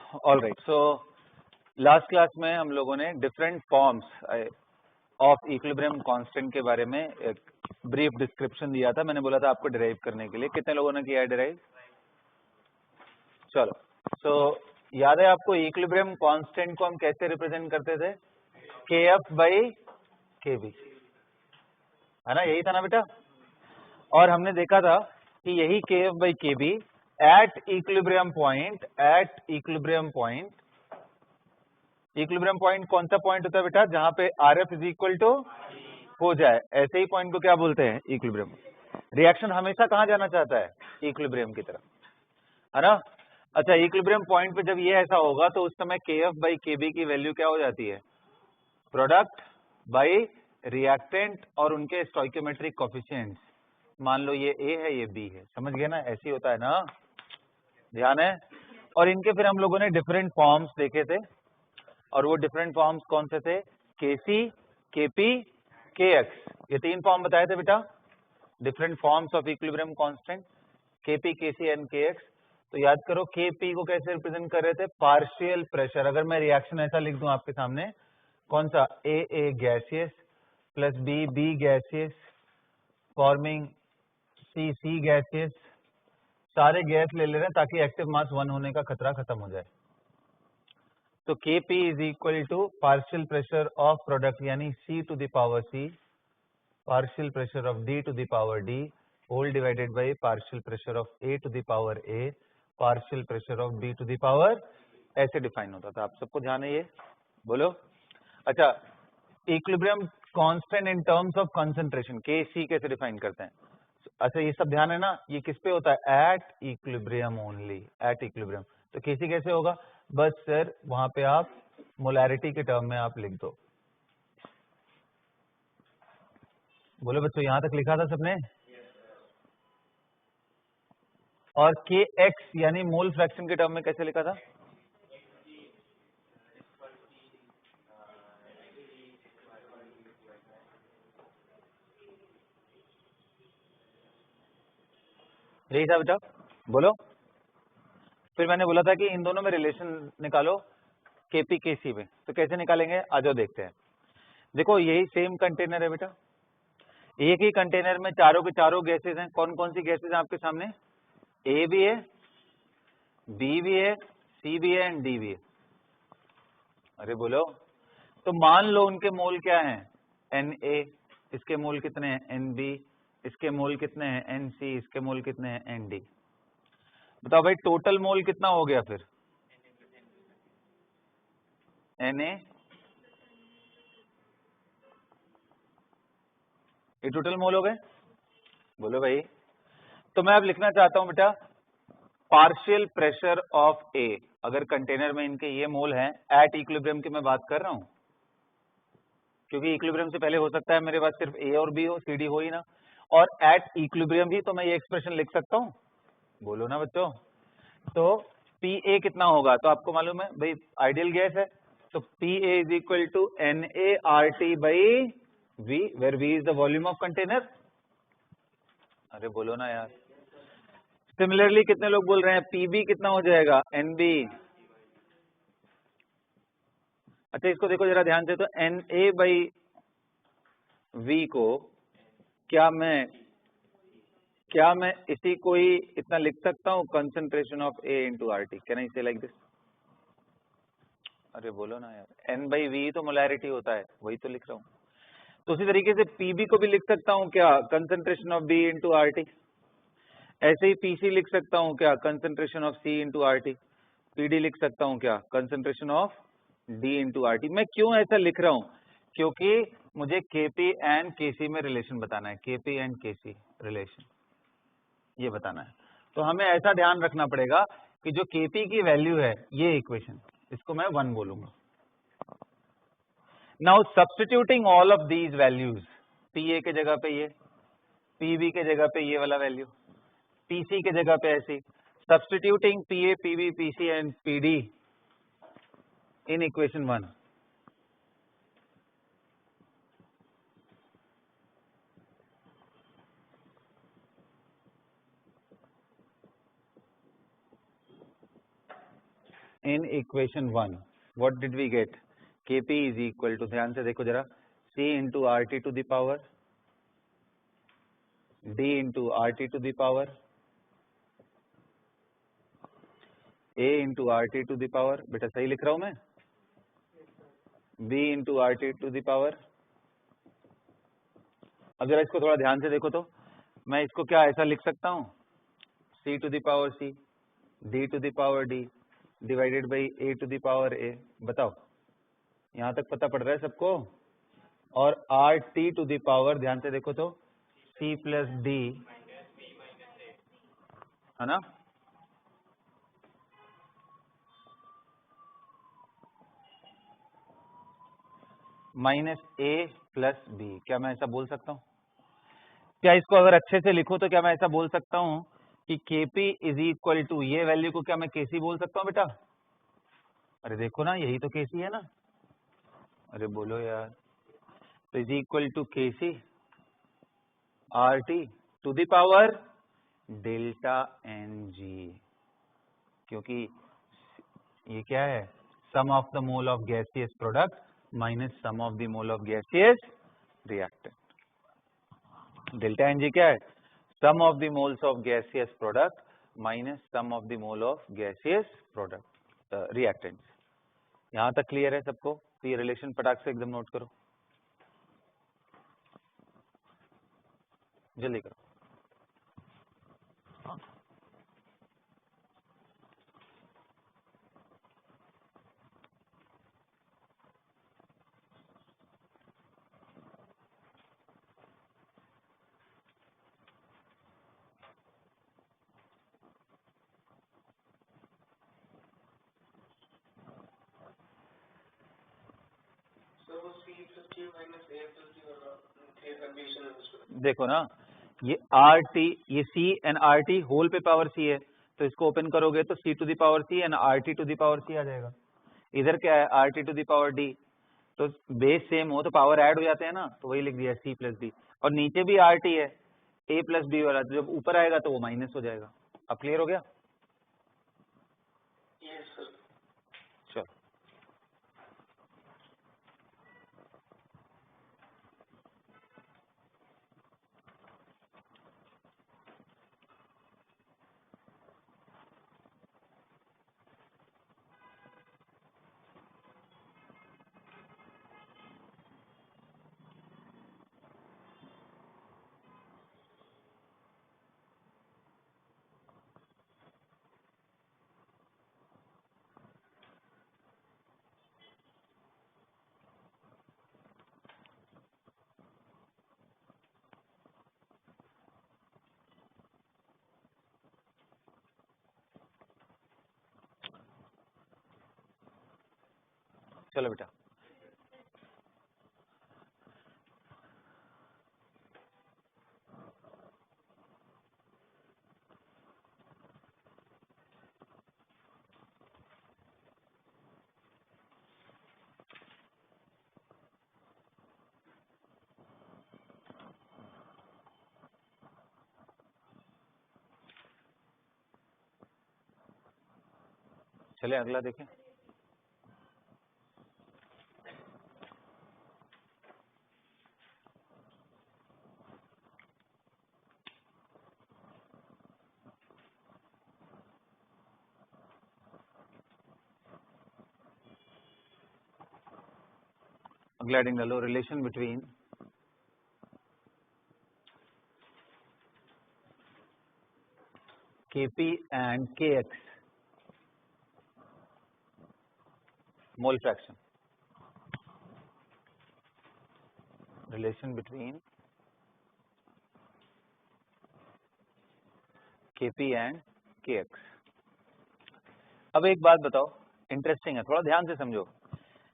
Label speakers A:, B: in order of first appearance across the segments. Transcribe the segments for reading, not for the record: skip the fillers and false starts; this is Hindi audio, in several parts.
A: All right, so last class में हम लोगों ने different forms of equilibrium constant के बारे में एक ब्रीफ डिस्क्रिप्शन दिया था। मैंने बोला था आपको डिराइव करने के लिए। कितने लोगों ने किया है डिराइव? चलो, सो याद है आपको इक्विलिब्रियम कांस्टेंट को हम कैसे रिप्रेजेंट करते थे? KF बाई KB, है ना? यही था ना बेटा? और हमने देखा था कि यही KF by KB eight equilibrium point कौन सा पॉइंट होता है बेटा? जहां पे RF इज इक्वल टू हो जाए, ऐसे ही पॉइंट को क्या बोलते हैं? इक्विलिब्रियम। रिएक्शन हमेशा कहां जाना चाहता है? इक्विलिब्रियम की तरफ, है ना? अच्छा, इक्विलिब्रियम पॉइंट पे जब ये ऐसा होगा तो उस समय KF बाई KB की वैल्यू क्या हो जाती है? प्रोडक्ट बाई रिएक्टेंट और उनके स्टोइकियोमेट्रिक कोफिशिएंट्स। मान लो ये A है, ये B है, समझ गए ना? ऐसे ही होता है ना, ध्यान है। और इनके फिर हम लोगों ने डिफरेंट फॉर्म्स देखे थे, और वो डिफरेंट फॉर्म्स कौन से थे? KC, KP, KX, ये तीन फॉर्म बताए थे बेटा, different forms of equilibrium constant, KP, KC and KX। तो याद करो KP को कैसे रिप्रेजेंट कर रहे थे? Partial pressure. अगर मैं रिएक्शन ऐसा लिख दूं आपके सामने, कौन सा? A gaseous plus B gaseous forming C gaseous, सारे गैस ले ले रहे हैं ताकि एक्टिव मास 1 होने का खतरा खत्म हो जाए। तो KP is equal to partial pressure of product यानी C to the power C, partial pressure of D to the power D whole divided by partial pressure of A to the power A, partial pressure of B to the power, ऐसे डिफाइन होता था। आप सबको ध्यान है ये? बोलो। अच्छा, equilibrium constant in terms of concentration KC कैसे डिफाइन करते हैं? अच्छा, ये सब ध्यान है ना? ये किस पे होता है? At equilibrium only, at equilibrium. तो KC कैसे होगा? बस सर वहां पे आप मोलैरिटी के टर्म में आप लिख दो। बोलो बच्चों, यहां तक लिखा था सबने? और KX यानी मोल फ्रैक्शन के टर्म में कैसे लिखा था? यही था बेटा, बोलो। फिर मैंने बोला था कि इन दोनों में रिलेशन निकालो KP KC में, तो कैसे निकालेंगे? आ जाओ देखते हैं। देखो, यही सेम कंटेनर है बेटा, एक ही कंटेनर में चारों के चारों गैसेज हैं। कौन कौन सी गैसेज हैं आपके सामने? A भी है, B भी है, C भी है एंड D भी है। अरे बोलो। तो मान लो उनके मोल क्या हैं? Na, इसके मोल कितने हैं? Nb, इसके मोल कितने हैं? Nc, इसके मोल कितने हैं? Nd। बताओ भाई, टोटल मोल कितना हो गया फिर? Na, ये टोटल मोल हो गए। बोलो भाई। तो मैं अब लिखना चाहता हूं बेटा, पार्शियल प्रेशर ऑफ A, अगर कंटेनर में इनके ये मोल हैं, एट इक्विलिब्रियम की मैं बात कर रहा हूं, क्योंकि इक्विलिब्रियम से पहले हो सकता है मेरे पास सिर्फ A और B हो, CD हो ही ना, और एट इक्विलिब्रियम भी तो मैं ये एक्सप्रेशन लिख सकता हूं। बोलो ना बच्चों। तो PA कितना होगा? तो आपको मालूम है भाई, आइडियल गैस है, तो PA is equal to NaRT by V, where V is the volume of container. अरे बोलो ना यार। सिमिलरली कितने लोग बोल रहे हैं PB कितना हो जाएगा? NB। अच्छा, इसको देखो जरा ध्यान से, तो Na बाई V को क्या मैं इसी को ही इतना लिख सकता हूं? Concentration of A into RT, can I say like this? अरे बोलो ना यार, N बाई V तो मोलैरिटी होता है, वही तो लिख रहा हूं। तो उसी तरीके से PB को भी लिख सकता हूं क्या? Concentration of B into RT। ऐसे ही PC लिख सकता हूं क्या? Concentration of C into RT। PD लिख सकता हूं क्या? Concentration of D into RT। मैं क्यों ऐसा लिख रहा हूं? क्योंकि मुझे KP एंड KC में रिलेशन बताना है, KP एंड KC रिलेशन ये बताना है। तो हमें ऐसा ध्यान रखना पड़ेगा कि जो KP की वैल्यू है, ये इक्वेशन, इसको मैं 1 बोलूंगा। Now substituting all of these values, PA के जगह पे ये, PB के जगह पे ये वाला वैल्यू, PC के जगह पे ऐसी, substituting PA, PB, PC and PD in equation 1। In equation 1 what did we get, Kp is equal to, ध्यान से देखो जरा, C into R T to the power D into R T to the power A into R T to the power, बेटा सही लिख रहा हूं मैं, B into R T to the power. अब जरा इसको थोड़ा ध्यान से देखो तो मैं इसको क्या ऐसा लिख सकता हूं, C to the power C D to the power D divided by A to the power A। बताओ यहां तक पता पड़ रहा है सबको? और R T to the power, ध्यान से देखो तो, C प्लस D, है ना, माइनस A प्लस B। क्या मैं ऐसा बोल सकता हूं? क्या इसको अगर अच्छे से लिखो तो क्या मैं ऐसा बोल सकता हूं कि Kp इज इक्वल टू, ये वैल्यू को क्या मैं Kc बोल सकता हूं बेटा? अरे देखो ना, यही तो Kc है ना, अरे बोलो यार, तो is equal to Kc R T to the power delta Ng, क्योंकि ये क्या है, sum of the mole of gaseous product minus sum of the mole of gaseous reactant. Delta Ng क्या है, sum of the moles of gaseous product minus sum of the mole of gaseous product reactant. यहां तक क्लियर है सबको? तो ये रिलेशन फटाक से एकदम नोट करो, जल्दी करो। देखो ना, ये आर टी, ये C and R T whole पे पावर सी है, तो इसको ओपन करोगे तो C to the power C and R T to the power C आ जाएगा। इधर क्या है, R T to the power D, तो बेस सेम हो तो पावर ऐड हो जाते हैं ना, तो वही लिख दिया सी प्लस डी। और नीचे भी आर टी है, ए प्लस बी वाला, तो जब ऊपर आएगा तो वो माइनस हो जाएगा। अब क्लियर हो गया? चलो चलो बेटा, चले अगला देखें। अगला हेडिंग डालो, relation between Kp and Kx mole fraction, relation between Kp and Kx। अब एक बात बताओ, इंटरेस्टिंग है, थोड़ा ध्यान से समझो।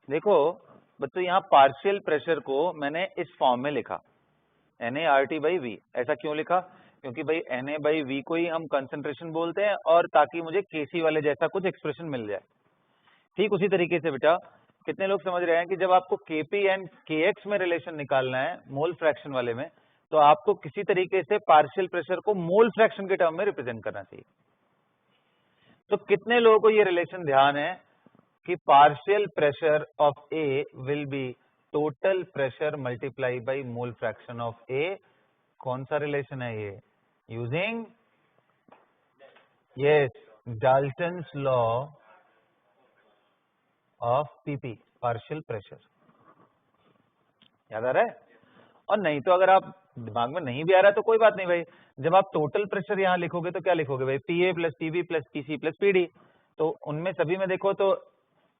A: देखो बच्चों, यहाँ पार्शियल प्रेशर को मैंने इस फॉर्म में लिखा, Na/RT/V। ऐसा क्यों लिखा? क्योंकि भाई Na/V को ही हम कंसंट्रेशन बोलते हैं, और ताकि मुझे Kc वाले जैसा कुछ एक्सप्रेशन मिल जाए। ठीक उसी तरीके से बेटा, कितने लोग समझ रहे हैं कि जब आपको Kp एंड Kx में रिलेशन निकालना है मोल फ्रैक्शन वाले में, तो आपको किसी तरीके से पार्शियल प्रेशर को मोल फ्रैक्शन के टर्म में रिप्रेजेंट करना चाहिए। तो कितने लोगों को ये रिलेशन ध्यान है कि partial pressure of A will be total pressure multiply by mole fraction of A? कौन सा रिलेशन है ये? Using yes Dalton's law of PP, partial pressure. याद आ रहा है? और नहीं तो अगर आप दिमाग में नहीं भी आ रहा है तो कोई बात नहीं भाई, जब आप टोटल प्रेशर यहां लिखोगे तो क्या लिखोगे भाई? PA plus PB plus PC plus PD. तो उनमें सभी में देखो तो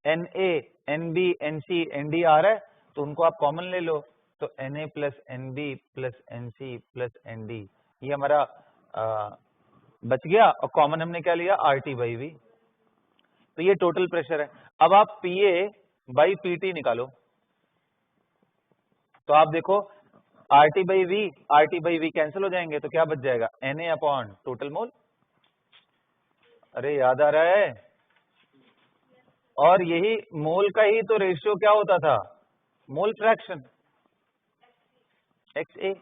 A: एनए, एनबी, एनसी, एनडी आ रहा है, तो उनको आप कॉमन ले लो। तो NA plus NB plus NC plus ND, ये हमारा बच गया। और कॉमन हमने क्या लिया? RT by V. तो ये टोटल प्रेशर है। अब आप पीए बाई पीटी निकालो, तो आप देखो आरटी बाई वी कैंसिल हो जाएंगे, तो क्या बच जाएगा? NA upon total mole. अरे याद आ रहा है? और यही मोल का ही तो रेशियो क्या होता था? Mole fraction X A.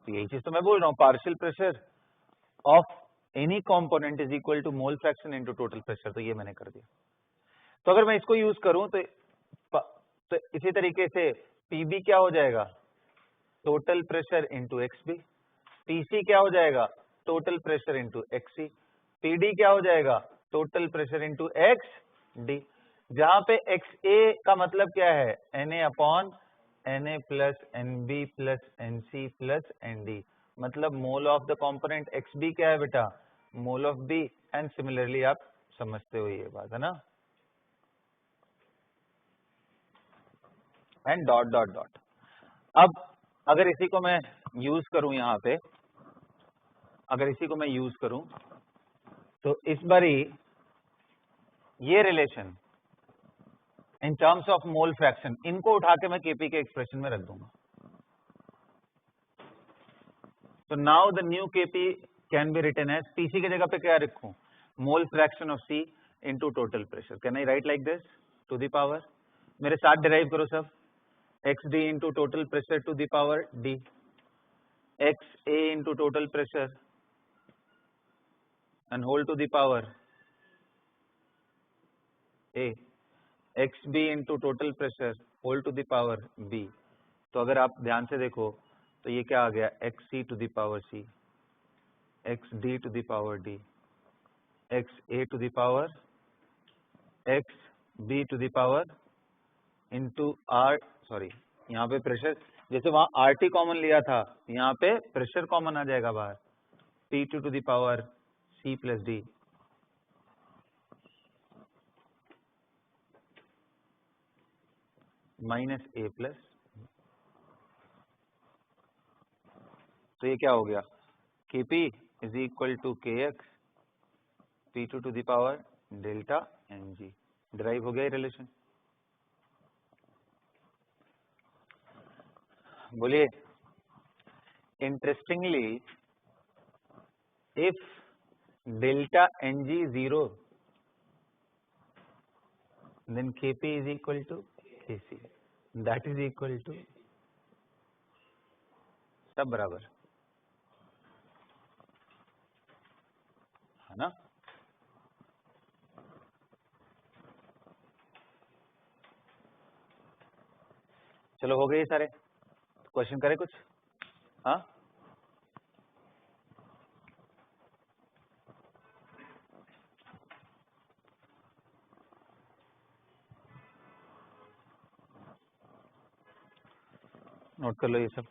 A: तो यही चीज तो मैं बोल रहा हूं, partial pressure of any component is equal to mole fraction into total pressure. तो ये मैंने कर दिया। तो अगर मैं इसको यूज करूं तो इसी तरीके से पीबी क्या हो जाएगा? Total pressure into XB. PC क्या हो जाएगा? Total pressure into XC. PD क्या हो जाएगा? Total pressure into X D. जहां पे एक्स ए का मतलब क्या है? NA upon NA plus NB plus NC plus ND. मतलब mole of the component X B क्या है बेटा? Mole of B. And similarly आप समझते हो ये बात, है ना? And dot dot dot. अब अगर इसी को मैं यूज करूं यहां पे, अगर इसी को मैं यूज करूं तो इस बारी ये relation in terms of mole fraction, इनको उठा के मैं केपी के एक्सप्रेशन में रख दूंगा। तो now the new KP can be written as, PC की जगह पे क्या रखूं? Mole fraction of C into total pressure. Can I write like this to the power? मेरे साथ डिराइव करो सब। X D into total pressure to the power D, X A into total pressure and whole to the power a, X B into total pressure whole to the power B. तो अगर आप ध्यान से देखो तो ये क्या आ गया? X C to the power C, X D to the power D, X A to the power X B to the power into R, sorry यहाँ पे प्रेशर, जैसे वहां आर टी कॉमन लिया था, यहाँ पे प्रेशर कॉमन आ जाएगा बाहर, P to the power C plus D minus A plus. तो ये क्या हो गया? Kp is equal to K X P to the power delta N G. Derive हो गया ये रिलेशन। बोलिए। Interestingly if delta N G zero then Kp is equal to Kc, that is equal to, सब बराबर है ना? चलो हो गए सारे। क्वेश्चन करें कुछ? हाँ नोट कर लो ये सब।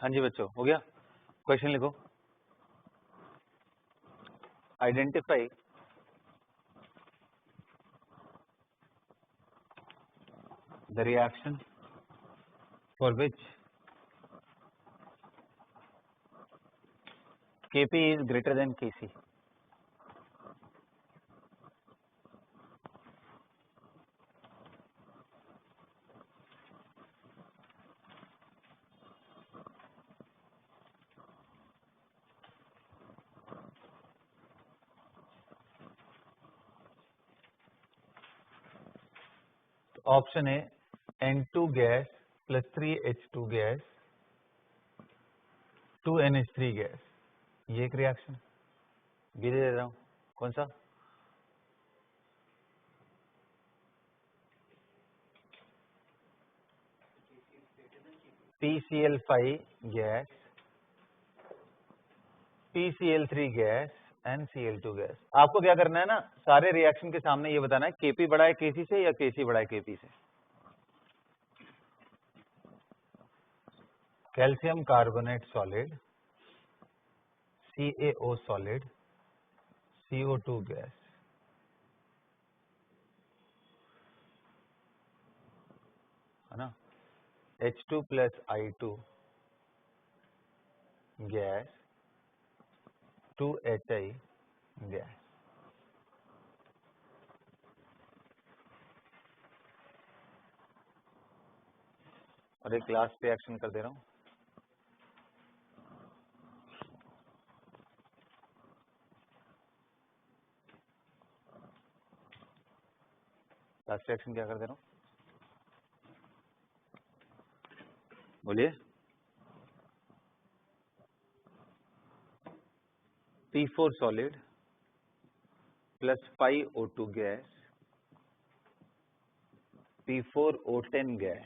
A: हाँ जी बच्चों, हो गया। क्वेश्चन लिखो। Identify the reaction for which Kp is greater than Kc. Option है N2 gas plus 3H2 gas 2NH3 gas, ये एक रिएक्शन बी दे रहा हूं। कौन सा? PCl5 gas, PCl3 gas and Cl2 gas. आपको क्या करना है ना, सारे रिएक्शन के सामने ये बताना है Kp बड़ा है Kc से या Kc बड़ा है Kp से। Calcium carbonate solid, CaO solid, CO2 gas, है ना, H2 plus I2 gas 2HI gas. और एक लास्ट रिएक्शन कर दे रहा हूं। लास्ट रिएक्शन क्या कर दे रहा हूं, बोलिए। P4 solid plus 5O2 gas, P4O10 gas,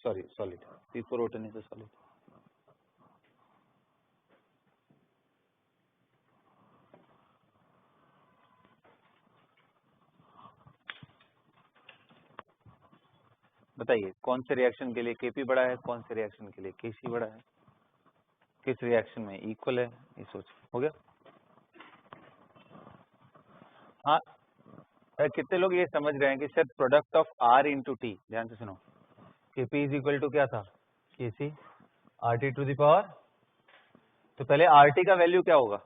A: sorry solid, P4O10 is a solid. बताइए कौन से रिएक्शन के लिए Kp बड़ा है, कौन से रिएक्शन के लिए Kc बड़ा है, किस रिएक्शन में इक्वल है, ये सोच। हो गया। हाँ, कितने लोग ये समझ रहे हैं कि sir product of R into T, ध्यान से सुनो, Kp इज इक्वल टू क्या था, Kc RT to the power. तो पहले RT का वैल्यू क्या होगा,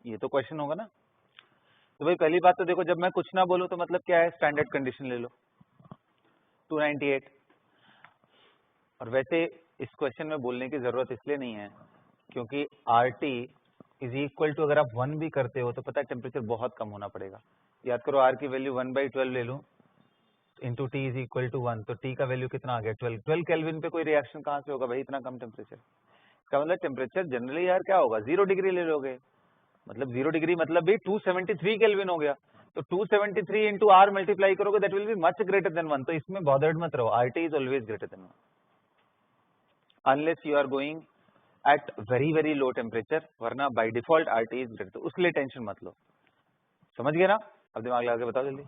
A: ये तो क्वेश्चन होगा ना। तो भाई पहली बात तो देखो, जब मैं कुछ ना बोलूं तो मतलब क्या है, स्टैंडर्ड कंडीशन ले लो 298। और वैसे इस क्वेश्चन में बोलने की जरूरत इसलिए नहीं है क्योंकि RT इज इक्वल टू, अगर आप 1 भी करते हो तो पता है टेम्परेचर बहुत कम होना पड़ेगा। याद करो R की वैल्यू 1/12 ले लूं into T is equal to 1, तो टी का वैल्यू कितना आ गया 12 केल्विन पे कोई रिएक्शन कहां से होगा भाई, इतना कम टेम्परेचर का। मतलब टेम्परेचर जनरली यार क्या होगा, 0 डिग्री ले लोगे, मतलब 0 डिग्री मतलब भी 273 केल्विन हो गया। तो 273 इंटू R मल्टीप्लाई करोगे, that will be much greater than 1। तो इसमें बॉदर्ड मत रहो, RT is always greater than 1 unless you are going at very low temperature, वरना by default RT is greater, तो उसके लिए टेंशन मत लो। समझ गए ना? अब दिमाग लगा के बताओ जल्दी।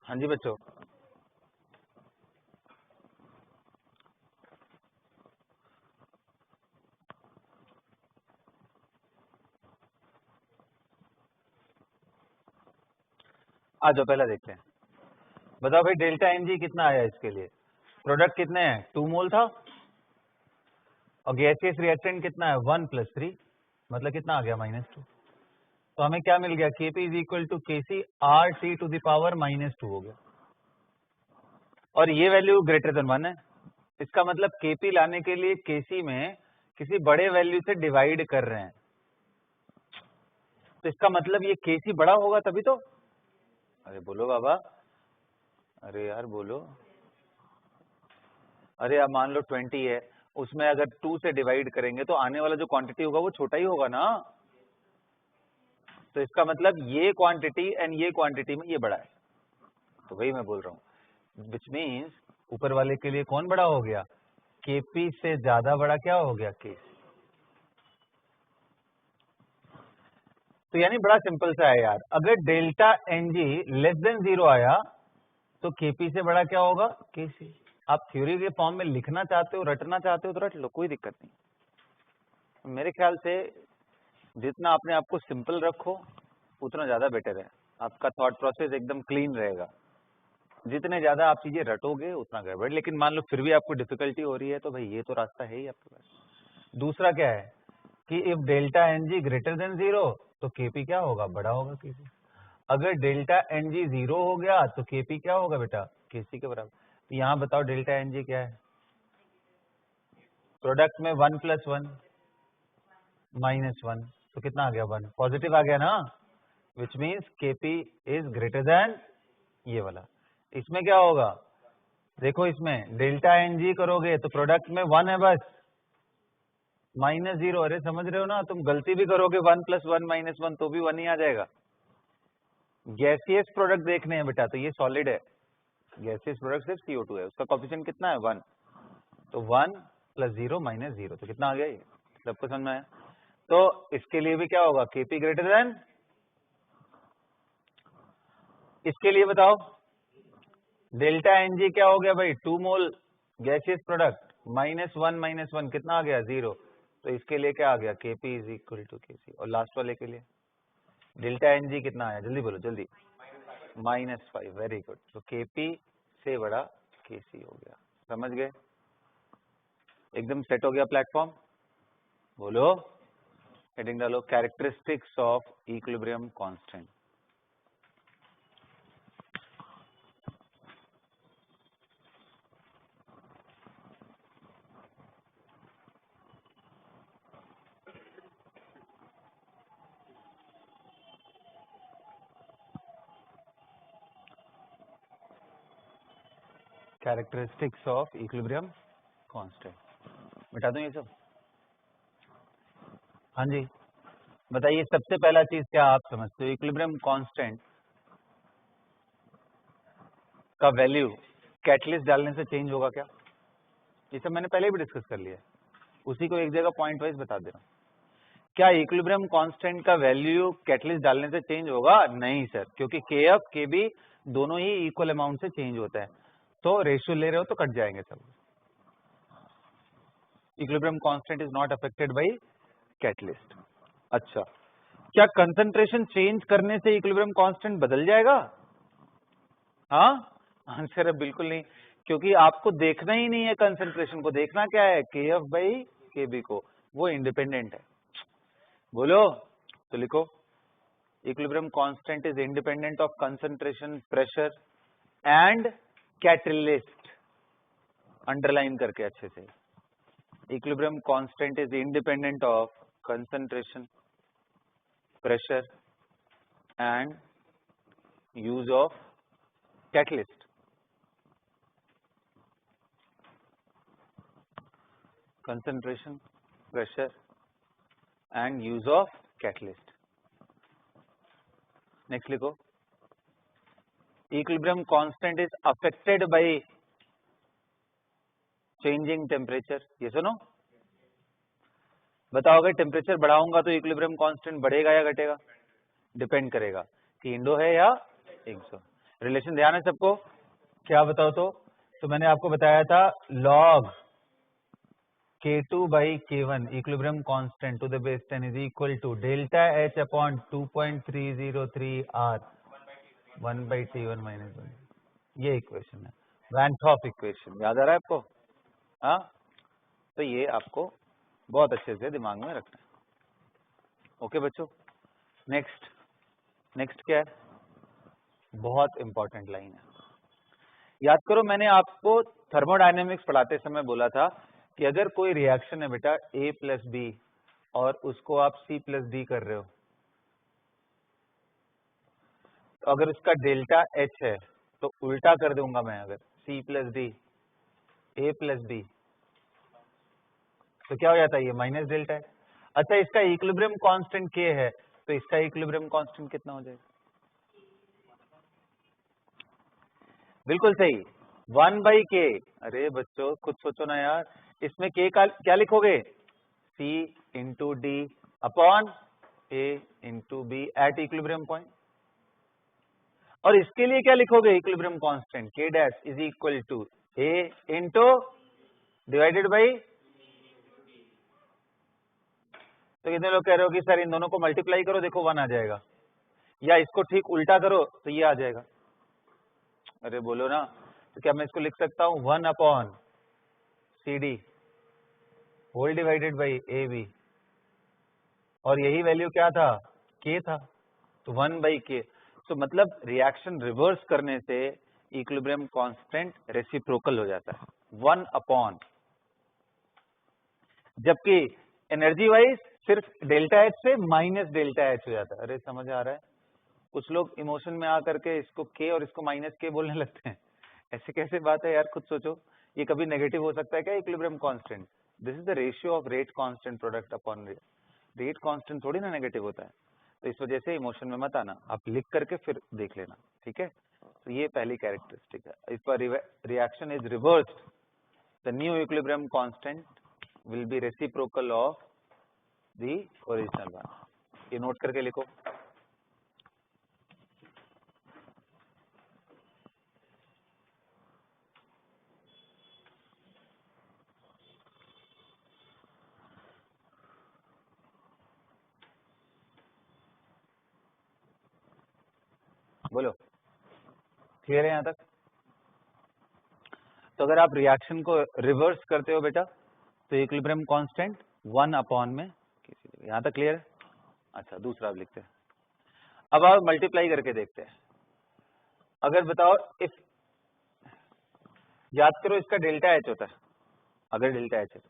A: हाँ जी बच्चों, आ जाओ पहला देखते हैं। बताओ भाई डेल्टा Mg कितना आया इसके लिए, प्रोडक्ट कितने हैं 2 मोल था, और गैसियस रिएक्टेंट कितना है 1 + 3, मतलब कितना आ गया -2। तो हमें क्या मिल गया, Kp is equal to Kc RT to the power -2 हो गया। और ये वैल्यू ग्रेटर देन 1 है, इसका मतलब Kp लाने के लिए Kc में किसी बड़े वैल्यू से डिवाइड कर रहे हैं, तो इसका मतलब ये Kc बड़ा होगा तभी तो। अरे बोलो बाबा, अरे यार बोलो। अरे आप मान लो 20 है, उसमें अगर 2 से डिवाइड करेंगे तो आने वाला जो क्वांटिटी होगा वो छोटा ही होगा ना। तो इसका मतलब ये क्वांटिटी एंड ये क्वांटिटी में ये बड़ा है, तो वही मैं बोल रहा हूँ। विच मीन्स ऊपर वाले के लिए कौन बड़ा हो गया, Kp से ज्यादा बड़ा क्या हो गया, Kc। तो यानी बड़ा सिंपल सा है यार, अगर डेल्टा Ng लेस देन 0 आया तो Kp से बड़ा क्या होगा, Kc। आप थ्योरी के फॉर्म में लिखना चाहते हो, रटना चाहते हो तो रट लो, कोई दिक्कत नहीं। मेरे ख्याल से जितना आपने आपको सिंपल रखो उतना ज्यादा बेटर है, आपका थॉट प्रोसेस एकदम क्लीन रहेगा। जितने ज्यादा आप चीजें रटोगे उतना गड़बड़। लेकिन मान लो फिर भी आपको डिफिकल्टी हो रही है तो भाई ये तो रास्ता है ही आपके पास। दूसरा क्या है कि if delta Ng greater than 0 तो Kp क्या होगा, बड़ा होगा Kc। अगर डेल्टा Ng 0 हो गया तो Kp क्या होगा बेटा, Kc के बराबर। तो यहाँ बताओ डेल्टा Ng क्या है, प्रोडक्ट में 1 + 1 -1, तो कितना आ गया, 1 पॉजिटिव आ गया ना, which means Kp is greater then ये वाला। इसमें क्या होगा, देखो इसमें डेल्टा Ng करोगे तो प्रोडक्ट में 1 है बस, -0। अरे समझ रहे हो ना, तुम गलती भी करोगे 1 + 1 -1 तो भी 1 ही आ जाएगा। गैसियस प्रोडक्ट देखने हैं बेटा, तो ये सॉलिड है, गैसियस प्रोडक्ट सिर्फ CO2 है, उसका कोफिशिएंट कितना है, 1। तो 1 + 0 -0 तो कितना आ गया, ये सबको समझ में आया। तो इसके लिए भी क्या होगा, Kp ग्रेटर देन, इसके लिए बताओ डेल्टा Ng क्या हो गया भाई, 2 मोल गैसियस प्रोडक्ट, -1 -1 कितना आ गया, 0। तो इसके लिए क्या आ गया, Kp = Kc। और लास्ट वाले के लिए डेल्टा Ng कितना आया, जल्दी बोलो जल्दी, -5। Very good. तो Kp से बड़ा Kc हो गया, समझ गए, एकदम सेट हो गया प्लेटफॉर्म। बोलो, हेडिंग डालो, characteristics of equilibrium constant. Characteristics of equilibrium constant, बता दूं ये सब। हाँ जी बताइए, सबसे पहला चीज क्या आप समझते हो, इक्विलिब्रियम कांस्टेंट का वैल्यू कैटलिस्ट डालने से चेंज होगा क्या, ये सब मैंने पहले भी डिस्कस कर लिया है, उसी को एक जगह पॉइंट वाइज बता दे रहा हूँ। क्या इक्विलिब्रियम कांस्टेंट का वैल्यू कैटलिस्ट डालने से चेंज होगा, नहीं सर, क्योंकि Kf Kb दोनों ही इक्वल अमाउंट से चेंज होता है, तो रेशियो ले रहे हो तो कट जाएंगे सब। Equilibrium constant is not affected by catalyst. अच्छा, क्या कंसंट्रेशन चेंज करने से इक्विलिब्रियम कांस्टेंट बदल जाएगा, हाँ आंसर है बिल्कुल नहीं, क्योंकि आपको देखना ही नहीं है कंसंट्रेशन को, देखना क्या है, Kf/Kb को, वो इंडिपेंडेंट है। बोलो, तो लिखो, equilibrium constant is independent of concentration, pressure and catalyst, underline करके अच्छे से, equilibrium constant is independent of concentration, pressure and use of catalyst। concentration, pressure and use of catalyst। next लिखो, equilibrium constant is affected by changing temperature, yes or no। बताओ, अगर टेम्परेचर बढ़ाऊंगा तो इक्विलिब्रियम कांस्टेंट बढ़ेगा या घटेगा, डिपेंड करेगा कि इंडो है या एक्सो। रिलेशन ध्यान है सबको, क्या बताओ, तो मैंने आपको बताया था log K2/K1 equilibrium constant to the base 10 is equal to delta H upon 2.303 R 1/T1 - 1। ये इक्वेशन है, वैन हॉफ इक्वेशन, याद आ रहा है आपको, हाँ। तो ये आपको बहुत अच्छे से दिमाग में रखना है। ओके बच्चों, नेक्स्ट क्या है, बहुत इंपॉर्टेंट लाइन है, याद करो मैंने आपको थर्मोडायनेमिक्स पढ़ाते समय बोला था कि अगर कोई रिएक्शन है बेटा A प्लस बी और उसको आप C प्लस डी कर रहे हो, तो अगर उसका डेल्टा H है तो उल्टा कर दूंगा मैं, अगर C plus D A plus B तो क्या हो जाता है, ये माइनस डेल्टा है। अच्छा, इसका इक्विलिब्रियम कांस्टेंट K है, तो इसका इक्विलिब्रियम कांस्टेंट कितना हो जाएगा? बिल्कुल सही, 1/K। अरे बच्चों खुद सोचो ना यार, इसमें K का क्या लिखोगे? C into D upon A into B at equilibrium point. और इसके लिए क्या लिखोगे? Equilibrium constant K dash is equal to A into divided by. तो कितने लोग कह रहे हो कि सर इन दोनों को मल्टीप्लाई करो, देखो 1 आ जाएगा, या इसको ठीक उल्टा करो तो ये आ जाएगा। अरे बोलो ना, तो क्या मैं इसको लिख सकता हूं 1 upon C D whole divided by A B, और यही वैल्यू क्या था? K था, तो 1/K। तो मतलब रिएक्शन रिवर्स करने से इक्विलिब्रियम कांस्टेंट रेसिप्रोकल हो जाता है 1 अपॉन, जबकि एनर्जी वाइज सिर्फ डेल्टा H से माइनस डेल्टा H हो जाता है। अरे समझ आ रहा है? कुछ लोग इमोशन में आकर के इसको K और इसको माइनस K बोलने लगते हैं, ऐसे कैसे बात है यार, खुद सोचो। ये कभी नेगेटिव हो सकता है क्या equilibrium constant? This is the ratio of rate constant product upon rate constant, थोड़ी ना नेगेटिव होता है। तो इस वजह से इमोशन में मत आना, आप लिख करके फिर देख लेना, ठीक है। तो ये पहली कैरेक्टरिस्टिक है। इस पर reaction is reversed, the new equilibrium constant will be reciprocal of the original one. ये नोट करके लिखो। बोलो, क्लियर है यहां तक? तो अगर आप रिएक्शन को रिवर्स करते हो बेटा, तो इक्विलिब्रियम कांस्टेंट 1 अपॉन में, यहां तक क्लियर है? अच्छा, दूसरा अब लिखते हैं। अब आप मल्टीप्लाई करके देखते हैं। अगर बताओ, इफ याद करो इसका डेल्टा H होता है, अगर डेल्टा H है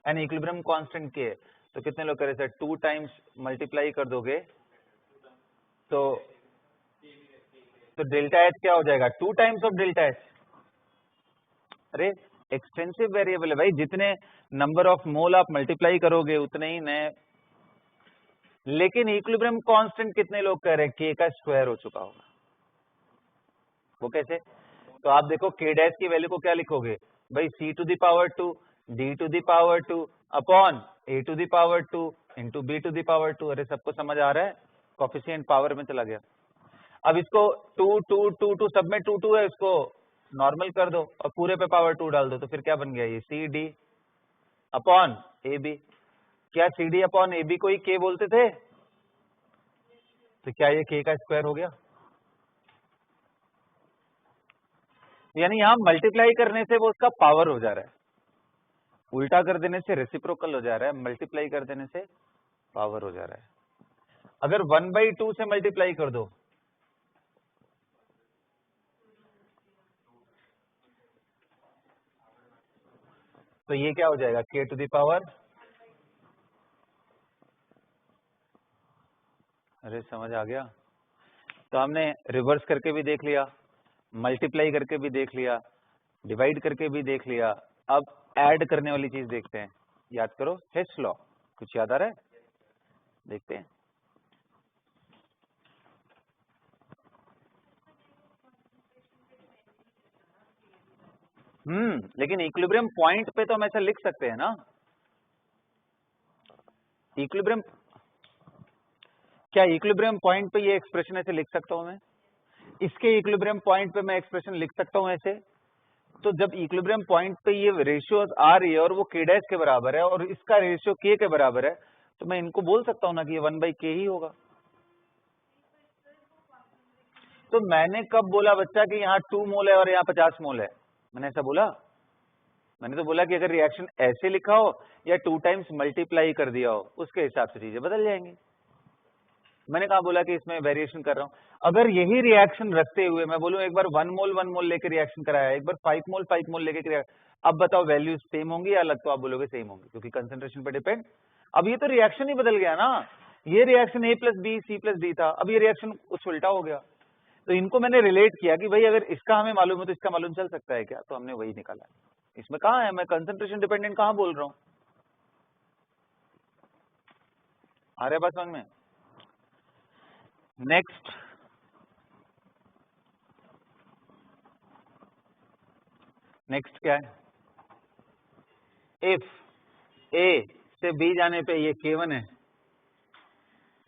A: एंड इक्विलिब्रियम कांस्टेंट K है, तो कितने लोग कह रहे सर 2 टाइम्स मल्टीप्लाई कर दोगे तो डेल्टा H क्या हो जाएगा? 2 टाइम्स ऑफ डेल्टा H। अरे एक्सटेंसिव वेरिएबल है भाई, जितने नंबर ऑफ मोल आप मल्टीप्लाई करोगे उतने ही नए। लेकिन इक्विलिब्रियम कांस्टेंट कितने लोग कह रहे हैं? K का स्क्वायर हो चुका होगा। वो कैसे? तो आप देखो K डैश की वैल्यू को क्या लिखोगे भाई? C to the power 2 D to the power 2 upon A to the power 2 into B to the power 2। अरे सबको समझ आ रहा है? कोफिशिएंट पावर में चला गया। अब इसको 2 2 2 2 सब में 2 2 है, इसको नॉर्मल कर दो और पूरे पे पावर 2 डाल दो, तो फिर क्या बन गया? ये C D upon A B. क्या C D upon A B को ही K बोलते थे? तो क्या ये K का स्क्वायर हो गया? यानी यहां मल्टीप्लाई करने से वो उसका पावर हो जा रहा है, उल्टा कर देने से रेसिप्रोकल हो जा रहा है, मल्टीप्लाई कर देने से पावर हो जा रहा है। अगर 1/2 से मल्टीप्लाई कर दो तो ये क्या हो जाएगा? K to the power. अरे समझ आ गया? तो हमने रिवर्स करके भी देख लिया, मल्टीप्लाई करके भी देख लिया, डिवाइड करके भी देख लिया। अब ऐड करने वाली चीज देखते हैं। याद करो हेस लॉ, कुछ याद आ रहा है? देखते हैं। लेकिन इक्विलिब्रियम पॉइंट पे तो हम ऐसा लिख सकते हैं ना? इक्विलिब्रियम, क्या इक्विलिब्रियम पॉइंट पे ये एक्सप्रेशन ऐसे लिख सकता हूं मैं? इसके इक्विलिब्रियम पॉइंट पे मैं एक्सप्रेशन लिख सकता हूं ऐसे? तो जब इक्विलिब्रियम पॉइंट पे ये रेशियो आ रही है और वो K डैश के बराबर है और इसका रेशियो K के बराबर है, तो मैं इनको बोल सकता हूं ना कि ये 1/K ही होगा। तो मैंने कब बोला बच्चा कि यहाँ 2 मोल है और यहाँ 50 मोल है? मैंने ऐसा बोला? मैंने तो बोला कि अगर रिएक्शन ऐसे लिखा हो या 2 टाइम्स मल्टीप्लाई कर दिया हो, उसके हिसाब से चीजें बदल जाएंगी। मैंने कहा बोला कि इसमें वेरिएशन कर रहा हूं। अगर यही रिएक्शन रखते हुए मैं बोलूं एक बार 1 मोल लेके रिएक्शन कराया, एक बार 5 मोल लेके कराया, अब बताओ वैल्यूज सेम होंगी या अलग? तो आप बोलोगे सेम होंगी, क्योंकि कंसेंट्रेशन पे डिपेंड। अब ये तो रिएक्शन ही बदल गया ना, ये रिएक्शन A+B C+D था, अब ये रिएक्शन कुछ उल्टा हो गया। तो इनको मैंने रिलेट किया कि भाई अगर इसका हमें मालूम है तो इसका मालूम चल सकता है क्या, तो हमने वही निकाला। इसमें कहाँ है, मैं कंसेंट्रेशन डिपेंडेंट कहाँ बोल रहा हूँ? आ रहा है बात समझ में? नेक्स्ट, नेक्स्ट क्या है? इफ ए से बी जाने पे ये K1 है,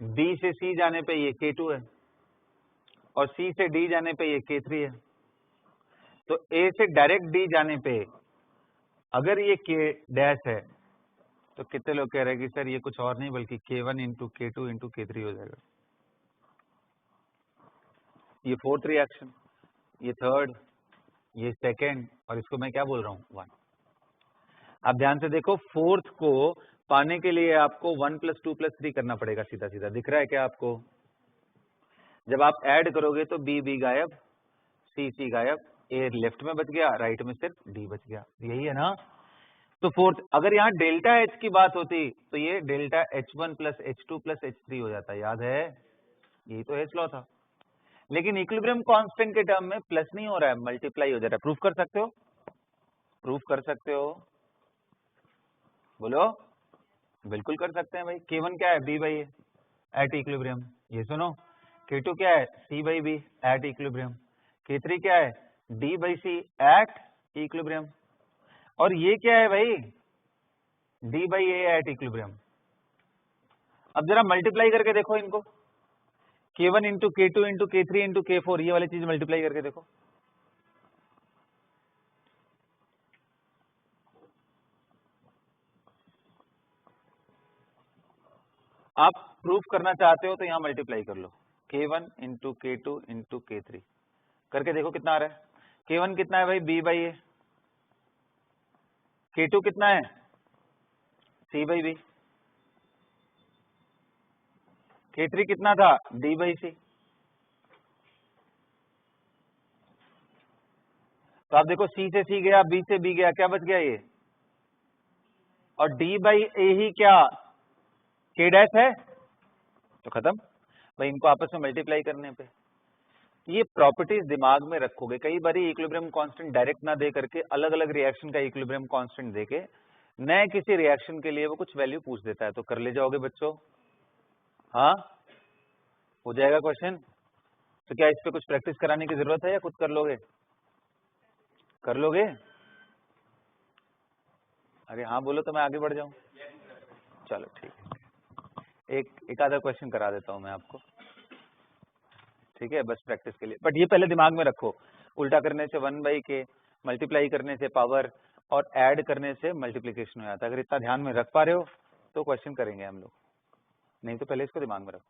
A: बी से सी जाने पे ये K2 है, और सी से डी जाने पे ये K3 है। तो ए से डायरेक्ट डी जाने पे अगर ये K डैश है, तो कितने लोग कह रहे हैं कि सर ये कुछ और नहीं बल्कि K1 into K2 into K3 हो जाएगा। ये फोर्थ रिएक्शन, ये थर्ड, ये सेकेंड, और इसको मैं क्या बोल रहा हूँ? 1। आप ध्यान से देखो, फोर्थ को पाने के लिए आपको 1 + 2 + 3 करना पड़ेगा। सीधा सीधा दिख रहा है क्या आपको? जब आप ऐड करोगे तो बी गायब, सी गायब, ए लेफ्ट में बच गया, राइट में सिर्फ डी बच गया। यही है ना? तो फोर्थ, अगर यहाँ डेल्टा एच की बात होती तो ये डेल्टा H1 + H2 + H3 हो जाता। याद है? यही तो H लॉ था। लेकिन इक्विलिब्रियम कांस्टेंट के टर्म में प्लस नहीं हो रहा है, मल्टीप्लाई हो जा रहा है। प्रूफ कर सकते हो? प्रूफ कर सकते हो? बोलो। बिल्कुल कर सकते हैं भाई। K1 क्या है? B/A at equilibrium. ये सुनो, K2 क्या है? C/B at equilibrium. K3 क्या है? D/C at equilibrium. और ये क्या है भाई? D/A at equilibrium. अब जरा मल्टीप्लाई करके देखो इनको, K1 into K2 into K3 into K4, ये वाली चीज मल्टीप्लाई करके देखो। आप प्रूफ करना चाहते हो तो यहां मल्टीप्लाई कर लो, K1 into K2 into K3 करके देखो कितना आ रहा है। K1 कितना है भाई? B/A। K2 कितना है? C/B। K3 कितना था? D/C। तो आप देखो, C से C गया, B से B गया, क्या बच गया ये? और D/A ही क्या K डैश है? तो खत्म भाई। इनको आपस में मल्टीप्लाई करने पे ये प्रॉपर्टीज दिमाग में रखोगे। कई बार इक्विलिब्रियम कांस्टेंट डायरेक्ट ना दे करके अलग अलग रिएक्शन का इक्विलिब्रियम कांस्टेंट देके नए किसी रिएक्शन के लिए वो कुछ वैल्यू पूछ देता है। तो कर ले जाओगे बच्चों? हाँ, हो जाएगा क्वेश्चन। तो क्या इस पे कुछ प्रैक्टिस कराने की जरूरत है या खुद कर लोगे? कर लोगे? अरे हाँ बोलो तो मैं आगे बढ़ जाऊं। चलो ठीक है, एक आधा क्वेश्चन करा देता हूं मैं आपको, ठीक है, बस प्रैक्टिस के लिए। बट ये पहले दिमाग में रखो, उल्टा करने से 1/K, मल्टीप्लाई करने से पावर, और ऐड करने से मल्टीप्लीकेशन हो जाता है। अगर इतना ध्यान में रख पा रहे हो तो क्वेश्चन करेंगे हम लोग, नहीं तो पहले इसको दिमाग में रखो।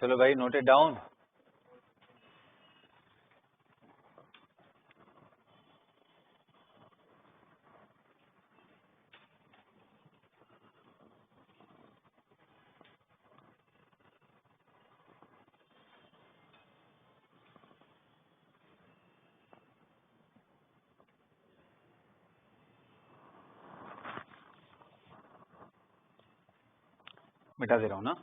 A: चलो भाई, नोट इट डाउन। मिटा दे रहा हूं ना।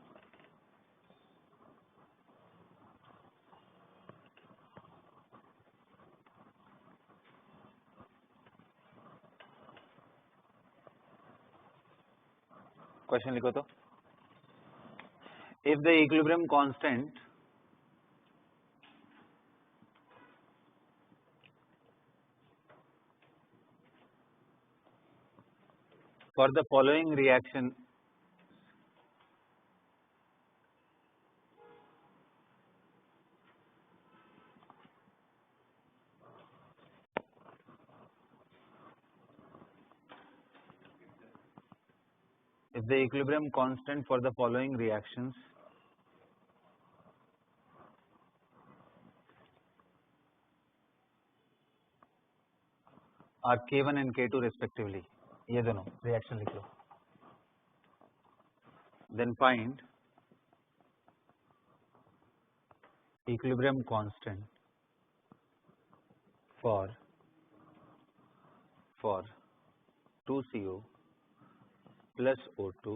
A: क्वेश्चन लिखो तो, if the equilibrium constant for the following reaction if the equilibrium constant for the following reactions are K1 and K2 respectively, ये दोनों रिएक्शन लिख लो, then find equilibrium constant for 2CO plus O2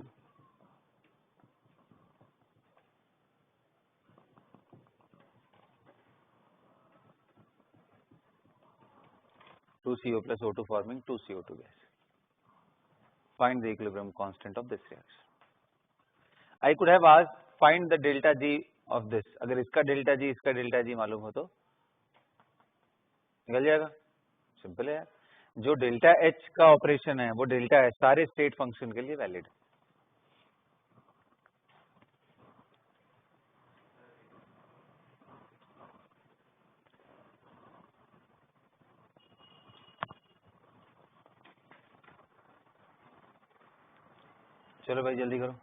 A: 2CO plus O2 forming 2CO2 gas. Find the equilibrium constant of this reaction. I could have asked find the delta G of this. अगर इसका delta G इसका delta G मालूम हो तो निकल जाएगा, सिंपल है यार. जो डेल्टा H का ऑपरेशन है वो डेल्टा H सारे स्टेट फंक्शन के लिए वैलिड है. चलो भाई जल्दी करो.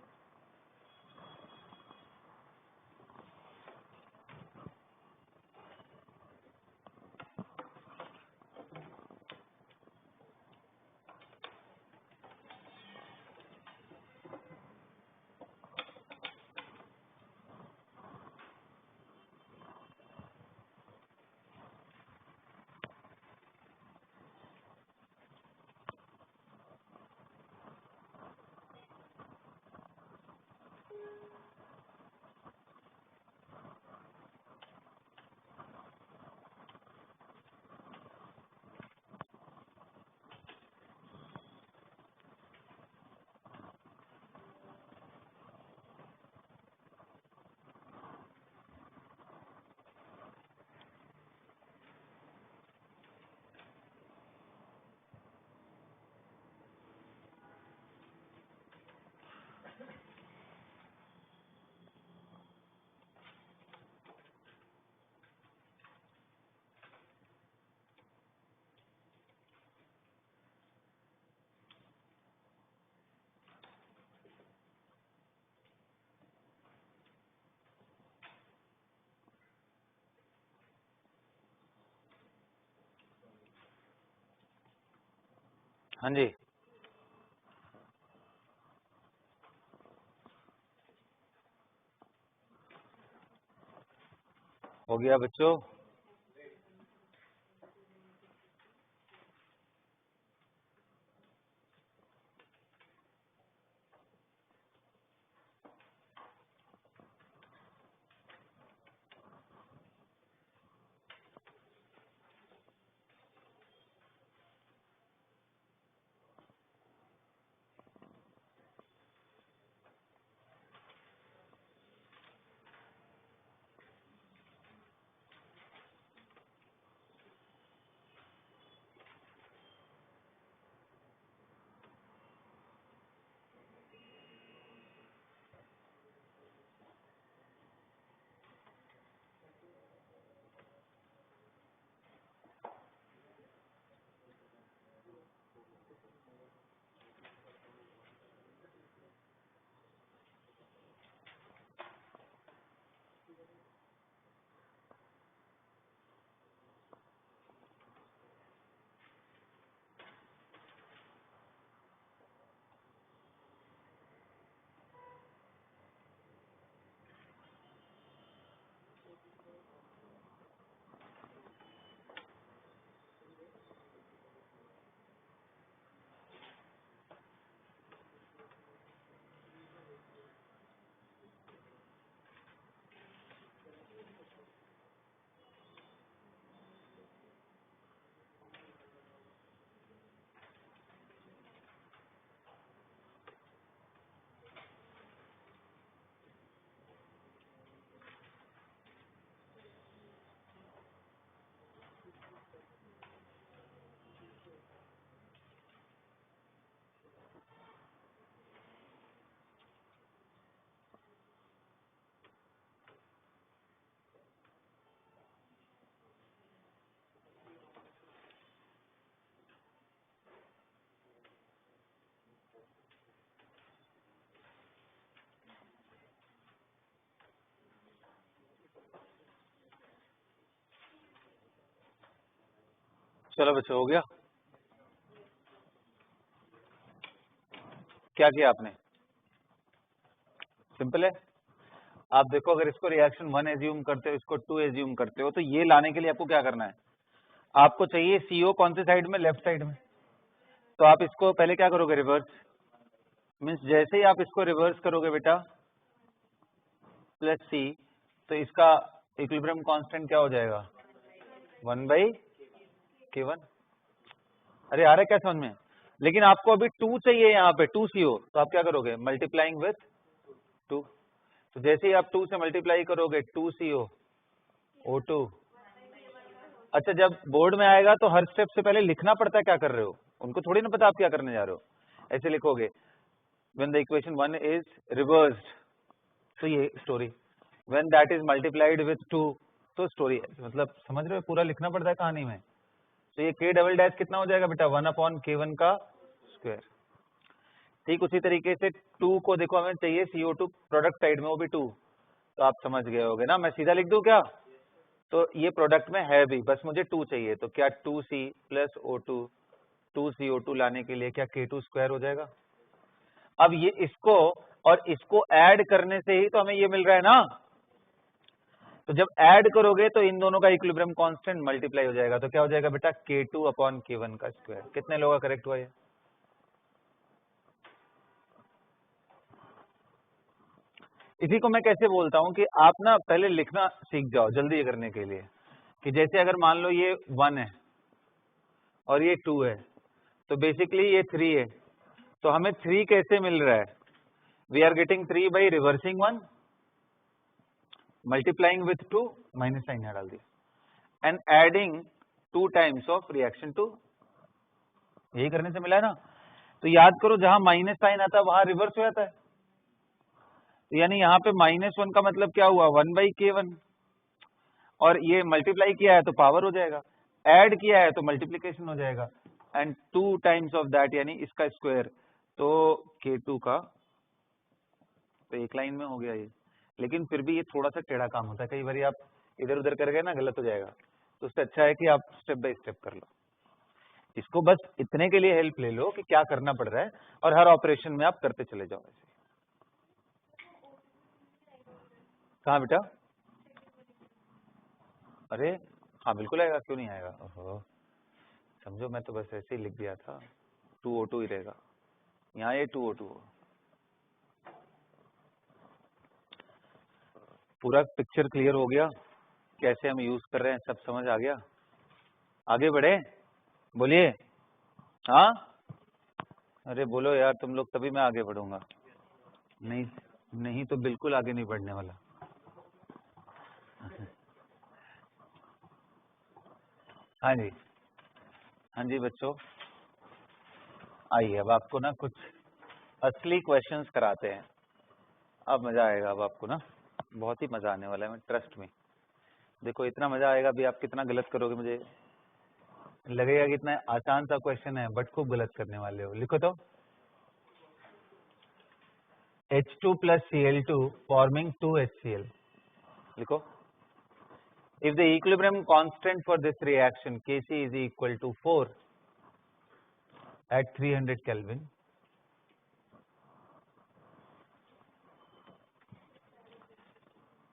A: हाँ जी, हो गया बच्चों. चलो बच्चों, हो गया? क्या किया आपने? सिंपल है। आप देखो, अगर इसको रिएक्शन 1 एज्यूम करते हो, इसको 2 एज्यूम करते हो, तो ये लाने के लिए आपको क्या करना है? आपको चाहिए CO कौन से साइड में? लेफ्ट साइड में। तो आप इसको पहले क्या करोगे? रिवर्स। मीन्स जैसे ही आप इसको रिवर्स करोगे बेटा, प्लस C, तो इसका इक्विलिब्रियम कांस्टेंट क्या हो जाएगा? 1/K1। अरे आ रहा है क्या समझ में? लेकिन आपको अभी 2 चाहिए यहाँ पे, 2 CO, तो आप क्या करोगे? Multiplying with 2। तो जैसे ही आप 2 से मल्टीप्लाई करोगे, 2 CO O2। अच्छा, जब बोर्ड में आएगा तो हर स्टेप से पहले लिखना पड़ता है क्या कर रहे हो, उनको थोड़ी ना पता आप क्या करने जा रहे हो। ऐसे लिखोगे, when the equation 1 is reversed, तो ये story, when that is multiplied with 2, तो स्टोरी। मतलब समझ रहे हो, पूरा लिखना पड़ता है कहानी में। तो ये K डबल डैश कितना हो जाएगा बेटा? 1/K1 का स्क्वायर। ठीक उसी तरीके से 2 को देखो, हमें चाहिए CO2 प्रोडक्ट साइड में, वो भी 2, तो आप समझ गए होगे ना। मैं सीधा लिख दूं क्या? तो ये प्रोडक्ट में है भी, बस मुझे 2 चाहिए, तो क्या 2C प्लस O2, 2CO2 लाने के लिए क्या K2 स्क्वायर हो जाएगा? अब ये इसको और इसको ऐड करने से ही तो हमें ये मिल रहा है ना। तो जब ऐड करोगे तो इन दोनों का इक्विलिब्रियम कांस्टेंट मल्टीप्लाई हो जाएगा, तो क्या हो जाएगा बेटा? K2/K1 का स्क्वायर। कितने लोगों का करेक्ट हुआ ये? इसी को मैं कैसे बोलता हूं कि आप ना पहले लिखना सीख जाओ जल्दी करने के लिए, कि जैसे अगर मान लो ये 1 है और ये 2 है, तो बेसिकली ये 3 है, तो हमें 3 कैसे मिल रहा है? We are getting 3 by reversing 1, multiplying with 2, minus sign यहाँ डाल दिया, and adding 2 times of reaction 2। यही करने से मिला है ना। तो याद करो, जहां माइनस साइन आता है वहां रिवर्स हो जाता है, यानी यहाँ पे -1 का मतलब क्या हुआ? 1/K1, और ये मल्टीप्लाई किया है तो पावर हो जाएगा, ऐड किया है तो मल्टीप्लीकेशन हो जाएगा, एंड 2 टाइम्स ऑफ दैट यानी इसका स्क्वायर, तो K2 का। तो एक लाइन में हो गया ये। लेकिन फिर भी ये थोड़ा सा टेढ़ा काम होता है, कई बार आप इधर उधर कर गए ना, गलत हो जाएगा। तो उससे अच्छा है कि आप स्टेप बाय स्टेप कर लो। इसको बस इतने के लिए हेल्प ले लो कि क्या करना पड़ रहा है, और हर ऑपरेशन में आप करते चले जाओ। ऐसे कहाँ बेटा? अरे हाँ बिल्कुल आएगा, क्यों नहीं आएगा? ओहो, समझो मैं तो बस ऐसे ही लिख दिया था, 2O2 ही रहेगा यहाँ, ये 2O2। पूरा पिक्चर क्लियर हो गया, कैसे हम यूज कर रहे हैं, सब समझ आ गया? आगे बढ़े, बोलिए। हाँ अरे बोलो यार तुम लोग, तभी मैं आगे बढ़ूंगा। नहीं नहीं तो बिल्कुल आगे नहीं बढ़ने वाला। हाँ जी, हाँ जी बच्चों, आइए अब आपको ना कुछ असली क्वेश्चंस कराते हैं। अब मजा आएगा, अब आपको ना बहुत ही मजा आने वाला है, मैं ट्रस्ट में। देखो इतना मजा आएगा, अभी आप कितना गलत करोगे मुझे लगेगा कि इतना आसान सा क्वेश्चन है, बट खूब गलत करने वाले हो। लिखो तो, H2 plus Cl2 forming 2HCl। लिखो, if the equilibrium constant for this reaction Kc is equal to 4 at 300 Kelvin,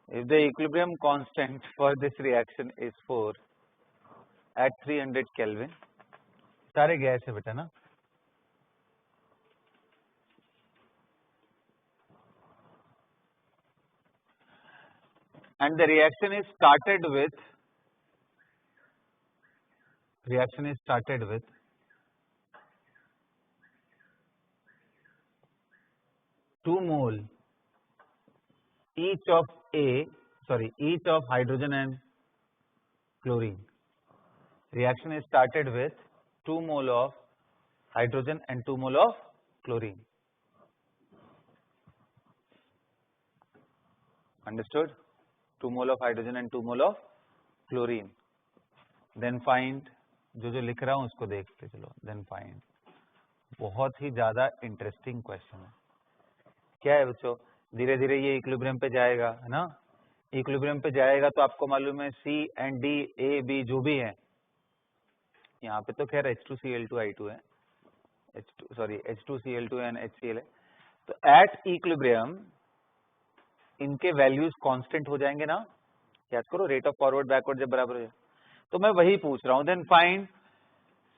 A: if the equilibrium constant for this reaction is 4 at 300 Kelvin, सारे गैस है बेटा ना, and the reaction is started with 2 mole each of hydrogen and chlorine. Reaction is started with 2 mole of hydrogen and 2 mole of chlorine. Understood? 2 mole of hydrogen and 2 mole of chlorine. Then find, जो लिख रहा हूं उसको देखते चलो। Then find, बहुत ही ज्यादा इंटरेस्टिंग क्वेश्चन है। क्या है बच्चों? धीरे धीरे ये इक्विलिब्रियम पे जाएगा, है ना। इक्विलिब्रियम पे जाएगा तो आपको मालूम है C and D, A, B जो भी है, यहाँ पे तो खैर H2Cl2I2 है, H2Cl2 एंड HCl है। तो एट इक्विलिब्रियम इनके वैल्यूज कांस्टेंट हो जाएंगे ना, याद करो रेट ऑफ फॉरवर्ड बैकवर्ड जब बराबर हो जाए। तो मैं वही पूछ रहा हूं। देन फाइंड,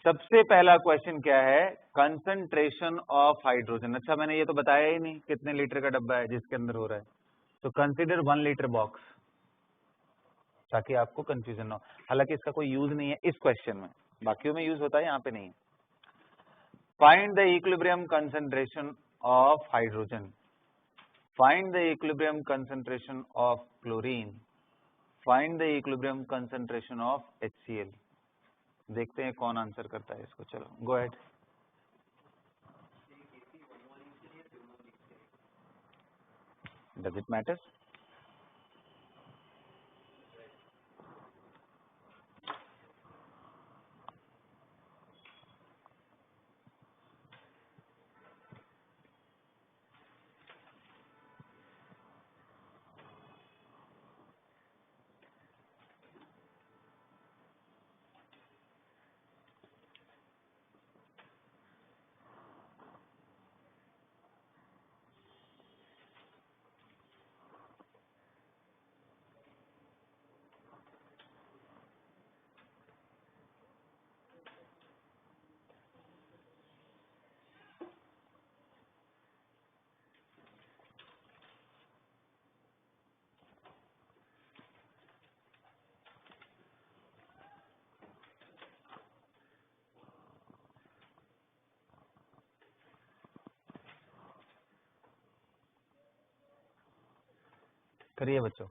A: सबसे पहला क्वेश्चन क्या है, कंसंट्रेशन ऑफ हाइड्रोजन। अच्छा मैंने ये तो बताया ही नहीं कितने लीटर का डब्बा है जिसके अंदर हो रहा है, तो कंसीडर 1 लीटर बॉक्स, ताकि आपको कंफ्यूजन ना हो। हालांकि इसका कोई यूज नहीं है इस क्वेश्चन में, बाकियों में यूज होता है, यहाँ पे नहीं। Find the equilibrium concentration of hydrogen, find the equilibrium concentration of chlorine, find the equilibrium concentration of HCl। देखते हैं कौन आंसर करता है इसको। चलो go ahead. Does it matter? करिए बच्चों।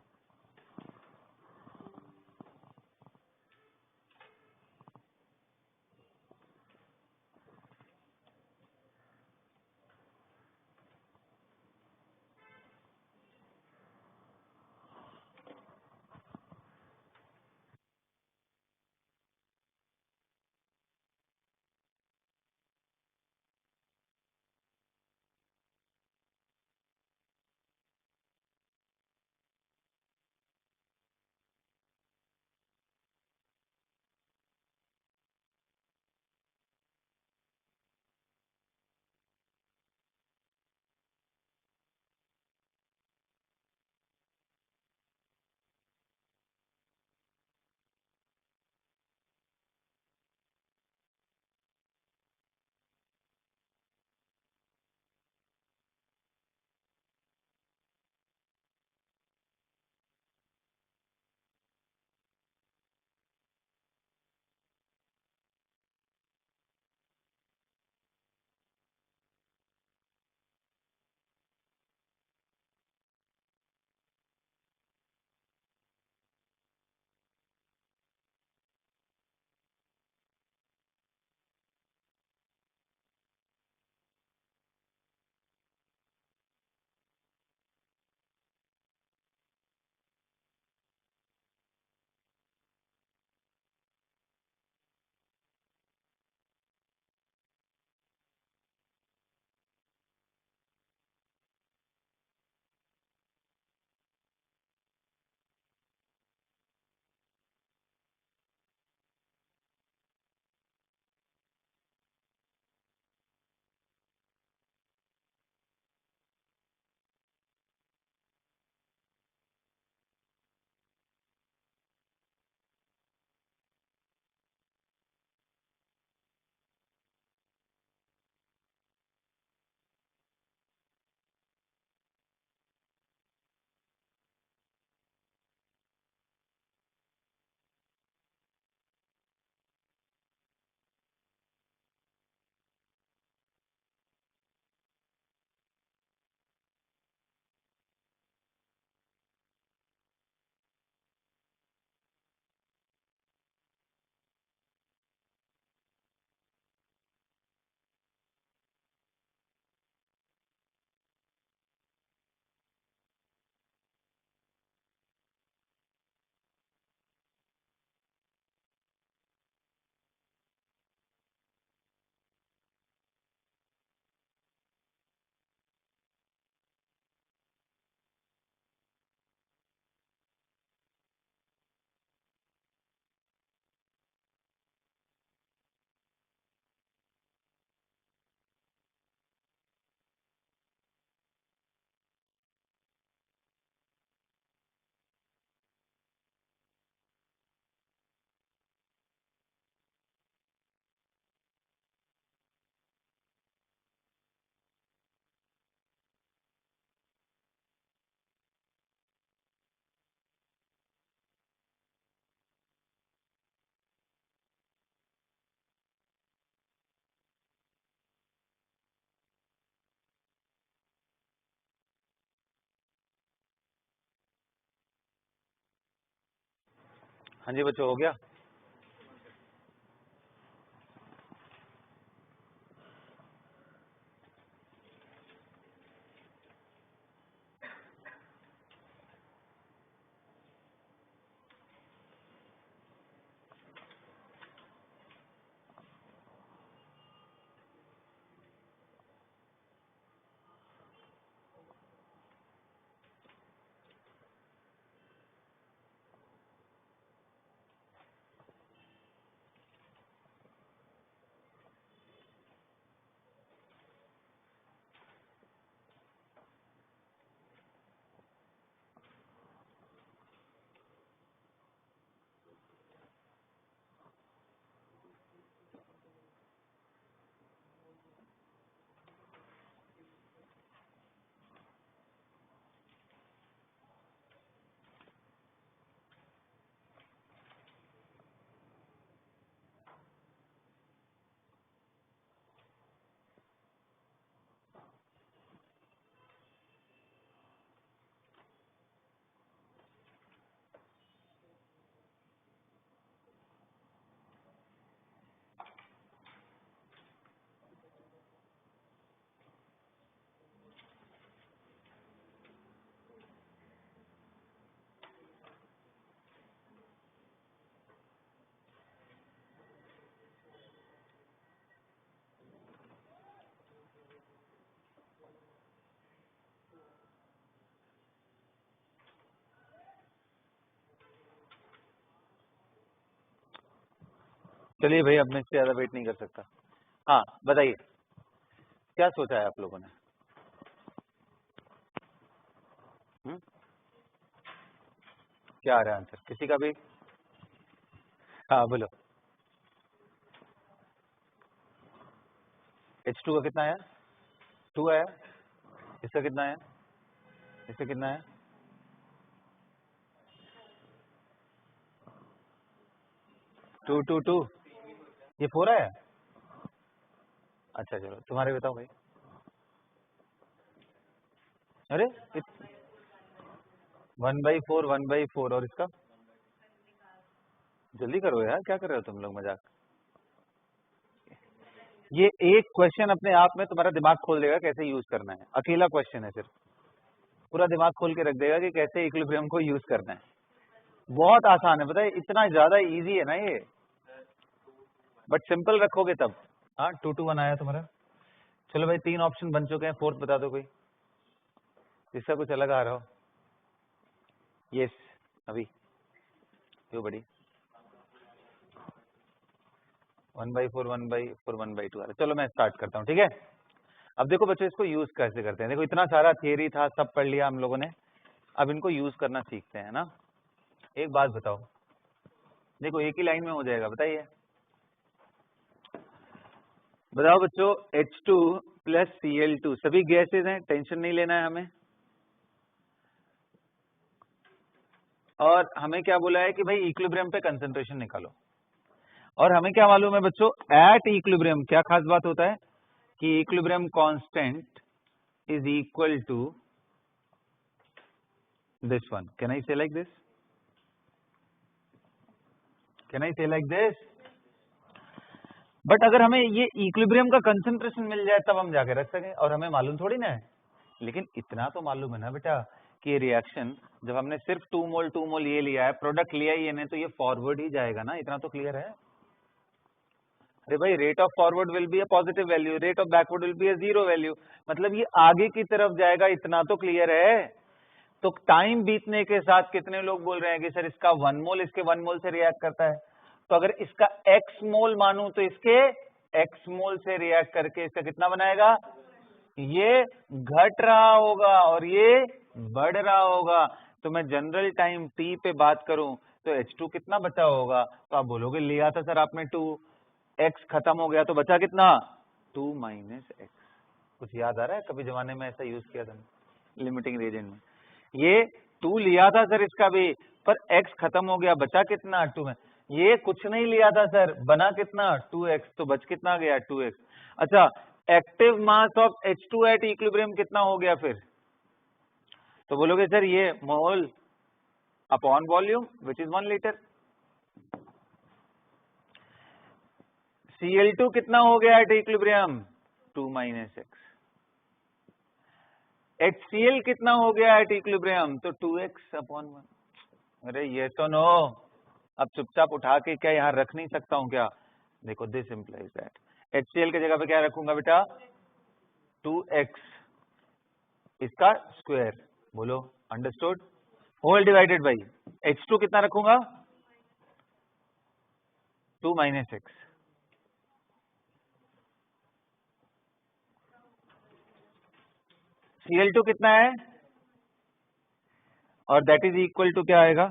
A: हाँ जी बच्चों, हो गया। चलिए भाई, अब मैं इससे ज्यादा वेट नहीं कर सकता। हाँ बताइए, क्या सोचा है आप लोगों ने? क्या आ रहा है आंसर किसी का भी? हाँ बोलो। H2 का कितना आया? 2 आया। इसका कितना आया? इसका कितना आया? 2 2 2। ये 4 आया। अच्छा चलो, तुम्हारे बताओ भाई। अरे 1/4 1/4, और इसका जल्दी करो यार, क्या कर रहे हो तुम लोग, मजाक। ये एक क्वेश्चन अपने आप में तुम्हारा दिमाग खोल देगा कैसे यूज करना है। अकेला क्वेश्चन है, सिर्फ पूरा दिमाग खोल के रख देगा कि कैसे इक्विलिब्रियम को यूज करना है। बहुत आसान है, पता है, इतना ज्यादा इजी है ना ये, बट सिंपल रखोगे तब। हाँ 2 2 1 आया तुम्हारा। चलो भाई, 3 ऑप्शन बन चुके हैं, फोर्थ बता दो कोई, जिसका कुछ अलग आ रहा हो। यस अभी क्यों बड़ी 1/4 1/4 1/2 आ रहा है। चलो मैं स्टार्ट करता हूँ, ठीक है। अब देखो बच्चों, इसको यूज कैसे करते हैं। देखो इतना सारा थियरी था, सब पढ़ लिया हम लोगों ने, अब इनको यूज करना सीखते हैं ना। एक बात बताओ, देखो एक ही लाइन में हो जाएगा, बताइए। बताओ बच्चों, H2 प्लस Cl2 सभी गैसेज हैं, टेंशन नहीं लेना है हमें। और हमें क्या बोला है कि भाई इक्विलिब्रियम पे कंसंट्रेशन निकालो। और हमें क्या मालूम है बच्चों, एट इक्विलिब्रियम क्या खास बात होता है कि equilibrium constant is equal to this one. Can I say like this? Can I say like this? But अगर हमें ये इक्विलिब्रियम का कंसंट्रेशन मिल जाए तब हम जाके रख सकें, और हमें मालूम थोड़ी ना है। लेकिन इतना तो मालूम है ना बेटा कि ये रिएक्शन जब हमने सिर्फ 2 मोल ये लिया है, प्रोडक्ट लिया ही नहीं, तो ये फॉरवर्ड ही जाएगा ना, इतना तो क्लियर है। अरे भाई, rate of forward will be a positive value, rate of backward will be a 0 value, मतलब ये आगे की तरफ जाएगा, इतना तो क्लियर है। तो टाइम बीतने के साथ कितने लोग बोल रहे हैं कि सर इसका 1 मोल इसके 1 मोल से रिएक्ट करता है, तो अगर इसका x मोल मानूं तो इसके x मोल से रिएक्ट करके इसका कितना बनाएगा, ये घट रहा होगा और ये बढ़ रहा होगा। तो मैं जनरल टाइम t पे बात करूं तो H2 कितना बचा होगा, तो आप बोलोगे लिया था सर आपने 2, x खत्म हो गया तो बचा कितना, 2 माइनस x। कुछ याद आ रहा है, कभी जमाने में ऐसा यूज किया था लिमिटिंग रीजन में। ये 2 लिया था सर इसका भी, पर x खत्म हो गया, बचा कितना 2 में। ये कुछ नहीं लिया था सर, बना कितना 2x, तो बच कितना गया 2x। अच्छा, active mass of H2 at equilibrium कितना हो गया फिर, तो बोलोगे सर ये mole upon volume which is 1 litre. Cl2 कितना हो गया at equilibrium 2 minus x. HCl कितना हो गया एट इक्विलिब्रियम तो 2x/1। अरे ये तो नो, अब चुपचाप उठा के क्या यहाँ रख नहीं सकता हूँ क्या? देखो दिस इंप्लाइज दैट HCl की जगह पे क्या रखूंगा बेटा 2x इसका स्क्वायर, बोलो understood, whole divided by H2 कितना रखूंगा 2 माइनस एक्स। Cl2 कितना है और दैट इज इक्वल टू क्या आएगा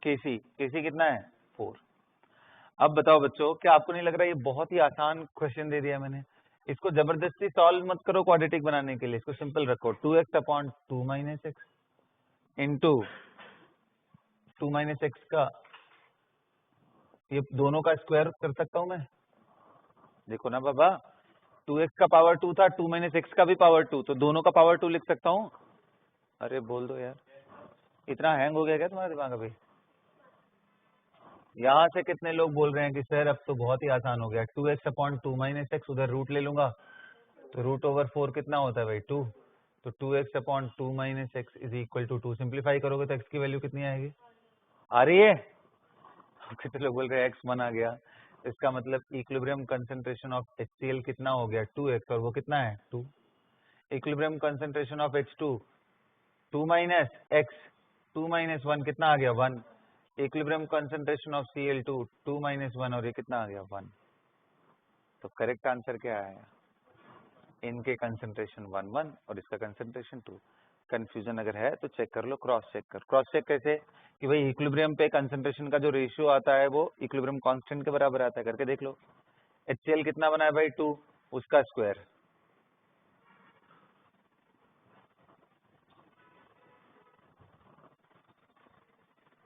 A: Kc। Kc कितना है 4। अब बताओ बच्चों, क्या आपको नहीं लग रहा ये बहुत ही आसान क्वेश्चन दे दिया मैंने? इसको जबरदस्ती सॉल्व मत करो क्वाड्रेटिक बनाने के लिए, इसको सिंपल रखो 2x/2 minus x into 2 minus x का ये दोनों का स्क्वायर कर सकता हूं मैं। देखो ना बाबा 2x का पावर 2 था, 2 माइनस एक्स का भी पावर 2, तो दोनों का पावर 2 लिख सकता हूं। अरे बोल दो यार, इतना हैंग हो गया क्या तुम्हारा दिमाग अभी? यहां से कितने लोग बोल रहे हैं कि सर अब तो बहुत ही आसान हो गया, 2x/2 माइनस एक्स, उधर रूट ले लूंगा तो √4 कितना होता है भाई 2, तो 2x/2 minus x is equal to 2। Simplify करोगे तो x की वैल्यू कितनी आएगी? आ रही है? कितने लोग बोल रहे हैं x 1 आ गया, इसका मतलब इक्विलिब्रियम कंसंट्रेशन ऑफ HCl कितना हो गया 2x और वो कितना है 2। Equilibrium concentration of H2 2 minus x, 2 minus 1 कितना आ गया 1। Equilibrium concentration of Cl2 2 minus 1 और ये कितना आ गया 1। तो करेक्ट आंसर क्या आया? इनके कंसंट्रेशन 1 1 और इसका कंसंट्रेशन 2। कंफ्यूजन अगर है तो चेक कर लो, क्रॉस चेक कर। क्रॉस चेक कैसे कि भाई इक्विलिब्रियम पे कंसंट्रेशन का जो रेशियो आता है वो इक्विलिब्रियम कांस्टेंट के बराबर आता है, करके देख लो। HCl कितना बना है भाई 2, उसका स्क्वायर,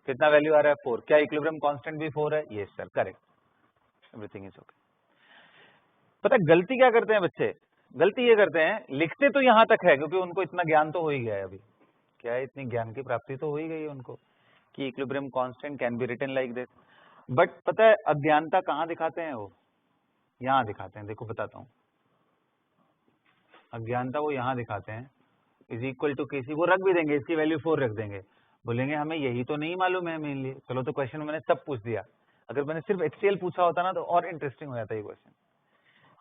A: कितना वैल्यू आ रहा है 4। क्या इक्विलिब्रियम कांस्टेंट भी 4 है? Yes sir, correct, everything is okay. पता है गलती क्या करते हैं बच्चे? गलती ये करते हैं, लिखते तो यहां तक है क्योंकि उनको इतना ज्ञान तो हो ही गया है अभी, क्या है इतनी ज्ञान की प्राप्ति तो हो ही गई है उनको कि equilibrium constant can be written like this. But पता है अज्ञानता कहाँ दिखाते हैं वो? यहाँ दिखाते हैं, देखो बताता हूँ। अज्ञानता वो यहाँ दिखाते हैं, इज इक्वल टू Kc, वो रख भी देंगे, इसकी वैल्यू 4 रख देंगे, बोलेंगे हमें यही तो नहीं मालूम है मेनली। चलो तो क्वेश्चन मैंने सब पूछ दिया, अगर मैंने सिर्फ HCl पूछा होता ना तो और इंटरेस्टिंग हो जाता ये क्वेश्चन,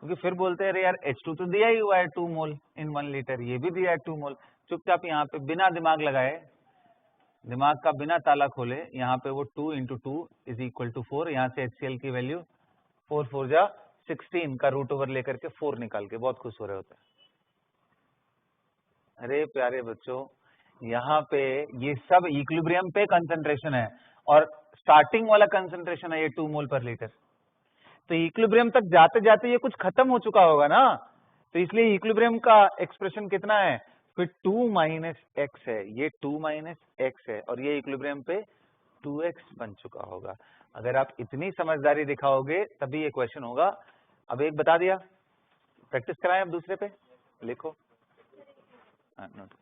A: क्योंकि फिर बोलते हैं अरे यार H2 तो दिया ही हुआ है 2 मोल इन 1 लीटर, ये भी दिया है 2 मोल। चुपचाप यहाँ पे बिना दिमाग लगाए, दिमाग का बिना ताला खोले, यहाँ पे वो 2 इंटू 2 इज इक्वल टू 4, यहाँ से HCl की वैल्यू 4 4 जा 16 का रूट ओवर लेकर के 4 निकाल के बहुत खुश हो रहे होते हैं। अरे प्यारे बच्चों, यहाँ पे ये सब इक्विलिब्रियम पे कंसंट्रेशन है और स्टार्टिंग वाला कंसंट्रेशन है ये 2 मोल पर लीटर, तो इक्विलिब्रियम तक जाते जाते ये कुछ खत्म हो चुका होगा ना, तो इसलिए इक्विलिब्रियम का एक्सप्रेशन कितना है फिर 2 माइनस एक्स है, ये 2 माइनस एक्स है और ये इक्विलिब्रियम पे 2x बन चुका होगा। अगर आप इतनी समझदारी दिखाओगे तभी ये क्वेश्चन होगा। अब एक बता दिया, प्रैक्टिस कराएं अब दूसरे पे, लिखो। Note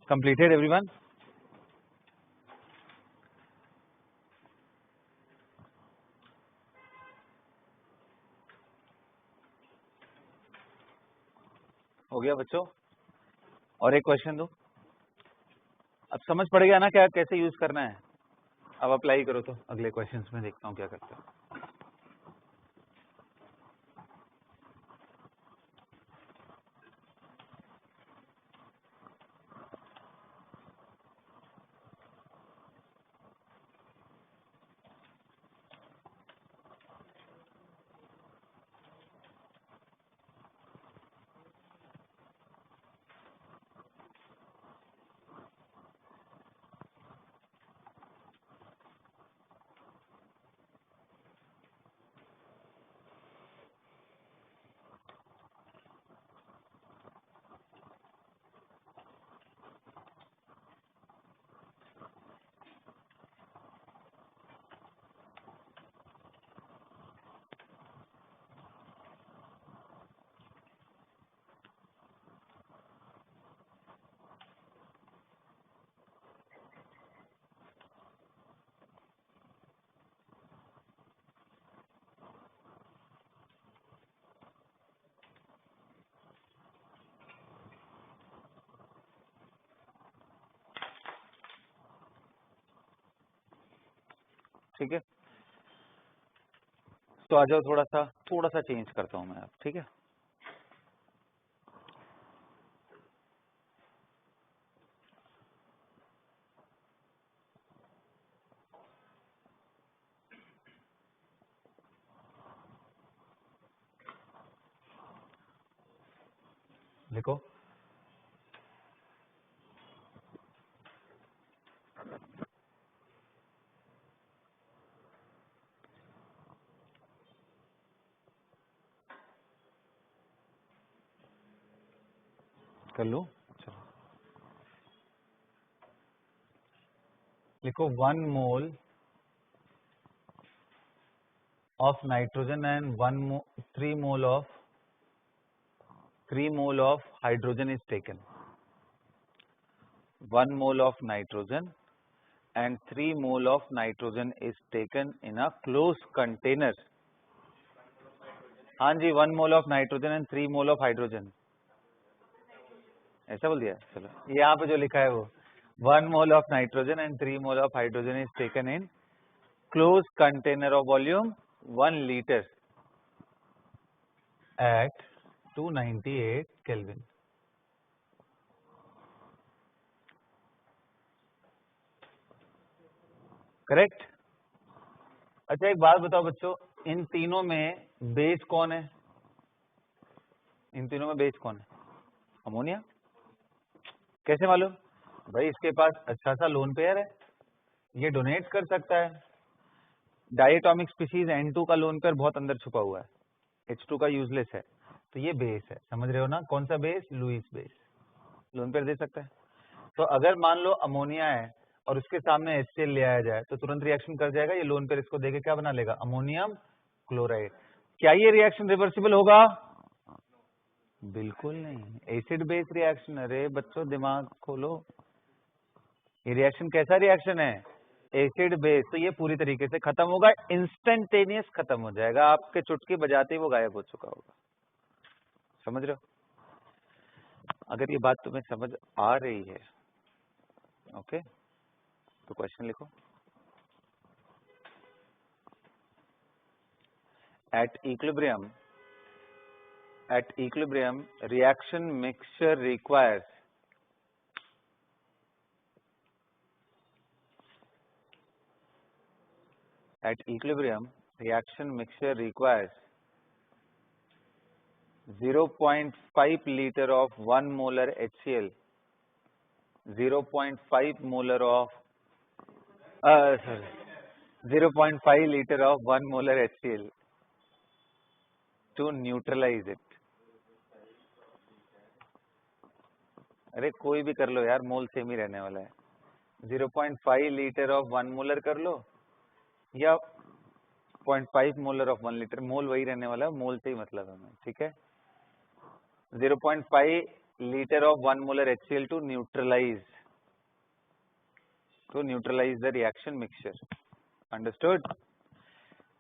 A: Completed everyone? हो गया बच्चों? और एक क्वेश्चन दो। अब समझ पड़ गया ना क्या कैसे यूज करना है? अब अप्लाई करो तो अगले क्वेश्चंस में देखता हूँ क्या करते हो। ठीक है, तो आ जाओ, थोड़ा सा चेंज करता हूँ मैं अब। ठीक है, लिखो। कर लो, चलो लिखो 1 मोल of nitrogen and 3 mole of hydrogen is taken. 1 mole of nitrogen and 3 mole of nitrogen is taken in a closed container. हाँ जी, 1 mole of nitrogen and 3 mole of hydrogen, ऐसा बोल दिया। चलो यहाँ पे जो लिखा है वो 1 mole of nitrogen and 3 mole of hydrogen is taken in closed container of volume 1 liter at 298 Kelvin. Correct. अच्छा एक बात बताओ बच्चों, इन तीनों में बेस कौन है? इन तीनों में बेस कौन है? अमोनिया। कैसे मालूम? भाई इसके पास अच्छा सा लोन पेयर है, ये डोनेट कर सकता है। डायटोमिक स्पीशीज N2 का लोन पेयर बहुत अंदर छुपा हुआ है, H2 का यूजलेस है, तो ये बेस है। समझ रहे हो ना? कौन सा बेस? लुईस बेस लोन पेयर दे सकता है। तो अगर मान लो अमोनिया है और उसके सामने HCl ले आया जाए तो तुरंत रिएक्शन कर जाएगा, ये लोन पेयर इसको देके क्या बना लेगा? Ammonium chloride. क्या ये रिएक्शन रिवर्सिबल होगा? बिल्कुल नहीं, एसिड बेस रिएक्शन। अरे बच्चों दिमाग खोलो, ये रिएक्शन कैसा रिएक्शन है? Acid base. तो ये पूरी तरीके से खत्म होगा, इंस्टेंटेनियस खत्म हो जाएगा, आपके चुटकी बजाते ही वो गायब हो चुका होगा। समझ रहे हो? अगर ये बात तुम्हें समझ आ रही है ओके, तो क्वेश्चन लिखो। At equilibrium reaction mixture requires at equilibrium reaction mixture requires 0.5 liter of 1 molar HCl, 0.5 molar of 0.5 liter of 1 molar HCl to neutralize it. अरे कोई भी कर लो यार, मोल सेम ही रहने वाला है। 0.5 लीटर ऑफ 1 मोलर कर लो या 0.5 मोलर ऑफ 1 लीटर, मोल वही रहने वाला है, मोल से ही मतलब है हमें। ठीक है, 0.5 litre of 1 molar HCl to neutralize to neutralize the reaction mixture. Understood?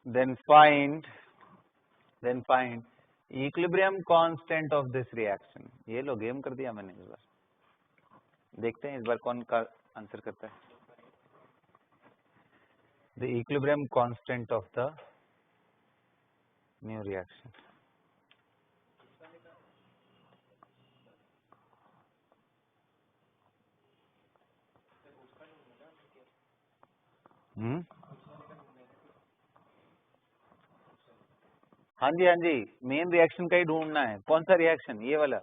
A: Then find equilibrium constant of this reaction. ये लो गेम कर दिया मैंने इस बार. देखते हैं इस बार कौन का आंसर करता है. The equilibrium constant of the new reaction. हाँ जी, मेन रिएक्शन का ही ढूंढना है. कौन सा रिएक्शन? ये वाला.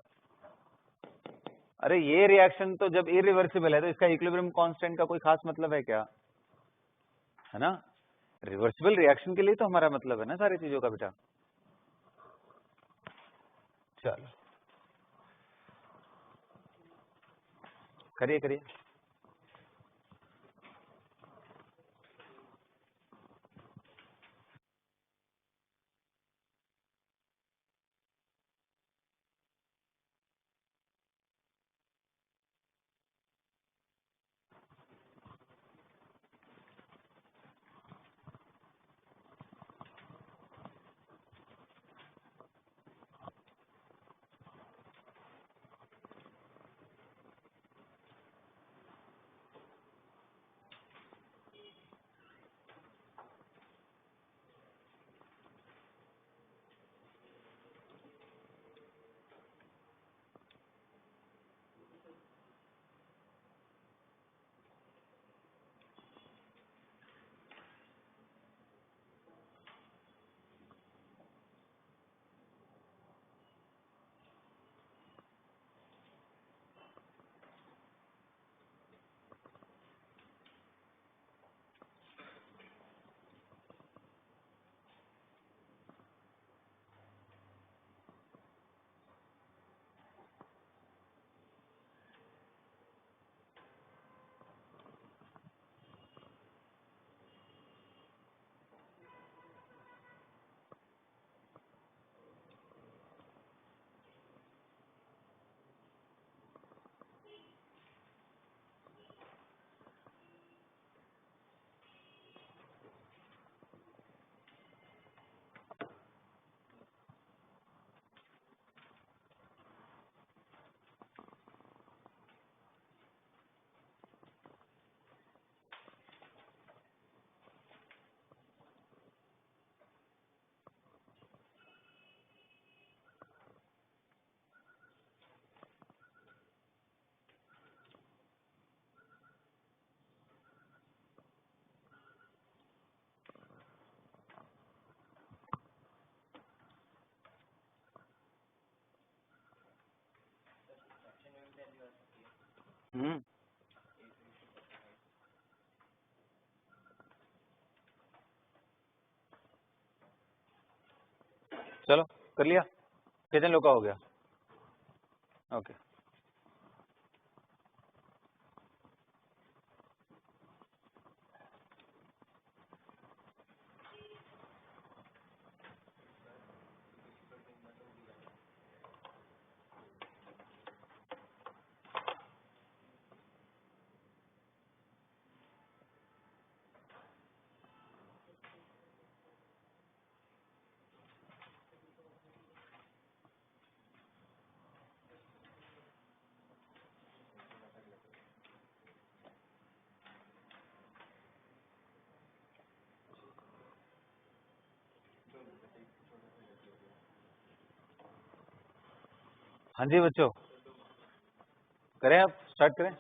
A: अरे ये रिएक्शन तो जब इरिवर्सिबल है तो इसका इक्विलिब्रियम कांस्टेंट का कोई खास मतलब है क्या? है ना? रिवर्सिबल रिएक्शन के लिए तो हमारा मतलब है ना सारी चीजों का बेटा. चलो करिए. चलो कर लिया. कितने लोग का हो गया? ओके. हाँ जी बच्चों, करें आप स्टार्ट करें.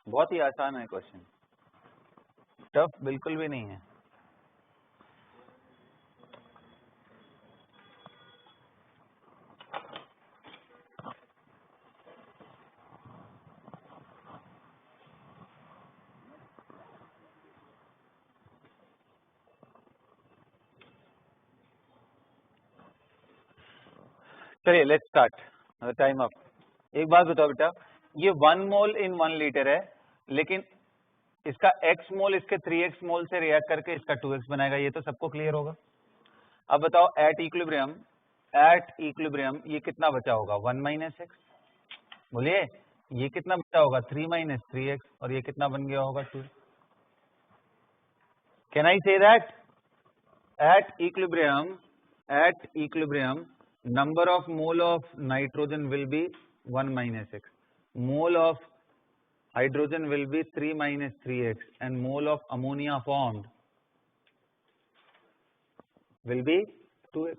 A: बहुत ही आसान है क्वेश्चन, टफ बिल्कुल भी नहीं है. चलिए लेट्स स्टार्ट. Time up. एक बात बताओ बेटा, ये 1 मोल इन 1 लीटर है, लेकिन इसका x मोल इसके 3x मोल से रिएक्ट करके इसका 2x बनाएगा. ये तो सबको क्लियर होगा. अब बताओ एट इक्विलिब्रियम ये कितना बचा होगा? 1 - x. बोलिए ये कितना बचा होगा 3 माइनस 3x और ये कितना बन गया होगा 2। Can I say that at equilibrium number of mole of nitrogen will be 1 minus x, mole of hydrogen will be 3 minus 3x and mole of ammonia formed will be 2x।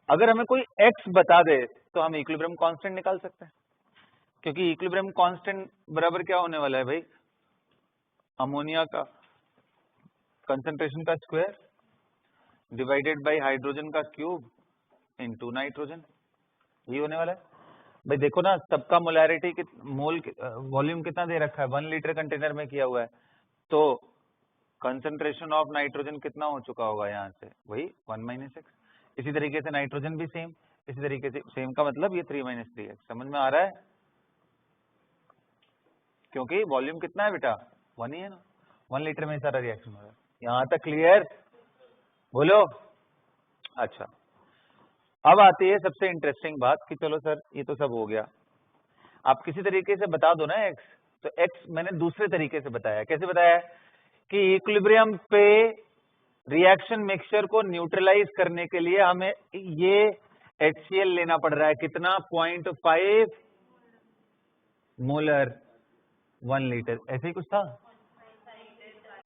A: अगर हमें कोई x बता दे तो हम इक्विलिब्रियम कांस्टेंट निकाल सकते हैं, क्योंकि इक्विलिब्रियम कांस्टेंट बराबर क्या होने वाला है भाई, अमोनिया का कंसंट्रेशन का स्क्वायर डिवाइडेड बाय हाइड्रोजन का क्यूब इनटू नाइट्रोजन, ये होने वाला है। भाई देखो ना, सबका मोलैरिटी मोल वॉल्यूम कितना दे रखा है, 1 लीटर कंटेनर में किया हुआ है, तो कंसंट्रेशन ऑफ नाइट्रोजन कितना हो चुका होगा यहाँ से, वही 1 माइनस एक्स। इसी तरीके से नाइट्रोजन भी सेम, इसी तरीके से सेम का मतलब ये 3 माइनस 3x। समझ में आ रहा है, क्योंकि वॉल्यूम कितना है बेटा, 1 ही है ना, 1 लीटर में सारा रिएक्शन हो रहा है। यहाँ तक क्लियर, बोलो। अच्छा, अब आती है सबसे इंटरेस्टिंग बात कि चलो सर ये तो सब हो गया, आप किसी तरीके से बता दो ना x, तो x मैंने दूसरे तरीके से बताया। कैसे बताया कि इक्विलिब्रियम पे रिएक्शन मिक्सचर को न्यूट्रलाइज करने के लिए हमें ये HCl लेना पड़ रहा है, कितना 0.5 मोलर 1 लीटर, ऐसे ही कुछ था।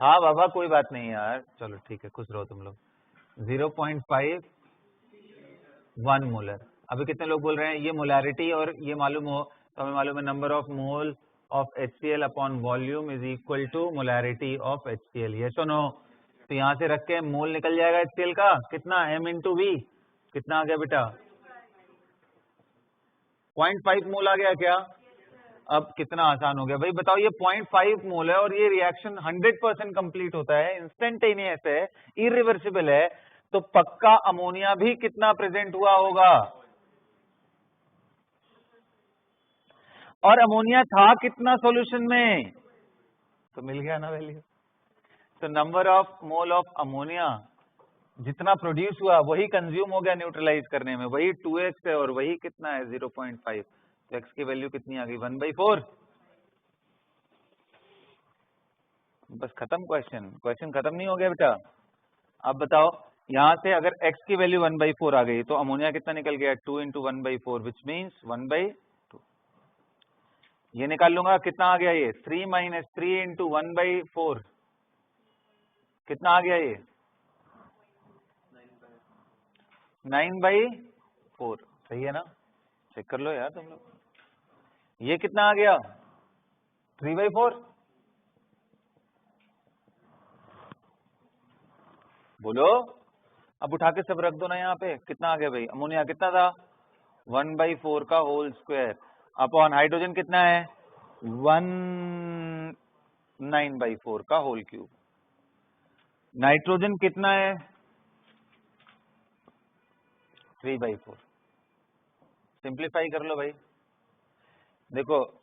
A: हाँ बाबा कोई बात नहीं यार, चलो ठीक है, खुश रहो तुम लोग। 0.5 1 मोलर। अभी कितने लोग बोल रहे हैं ये मोलैरिटी और ये मालूम हो, तो हमें मालूम है number of mole of HCl upon volume is equal to molarity of HCl, ये सुनो। तो यहाँ से रख के मोल निकल जाएगा HCl का कितना, m इंटू वी, कितना आ गया बेटा 0.5 मोल आ गया क्या। अब कितना आसान हो गया भाई, बताओ ये 0.5 मोल है और ये रिएक्शन 100% कंप्लीट होता है, इंस्टेंटेनियस है, इरिवर्सिबल है, तो पक्का अमोनिया भी कितना प्रेजेंट हुआ होगा, और अमोनिया था कितना सॉल्यूशन में, तो मिल गया ना वैल्यू। तो number of mole of ammonia जितना प्रोड्यूस हुआ वही कंज्यूम हो गया न्यूट्रलाइज करने में, वही 2x है और वही कितना है 0.5, तो x की वैल्यू कितनी आ गई 1/4। बस खत्म क्वेश्चन, क्वेश्चन खत्म नहीं हो गया बेटा। अब बताओ यहां से अगर x की वैल्यू 1/4 आ गई तो अमोनिया कितना निकल गया 2 इंटू 1/4 विच मीन्स 1/2। ये निकाल लूंगा कितना आ गया ये 3 माइनस 3 इंटू 1/4 कितना आ गया ये 9/4, सही है ना, चेक कर लो यार तुम लोग। ये कितना आ गया 3/4, बोलो। अब उठा के सब रख दो ना यहाँ पे, कितना आ गया भाई, अमोनिया कितना था 1/4 का होल स्क्वायर अपॉन हाइड्रोजन कितना है 9/4 का होल क्यूब, नाइट्रोजन कितना है 3/4। सिंप्लीफाई कर लो भाई, देखो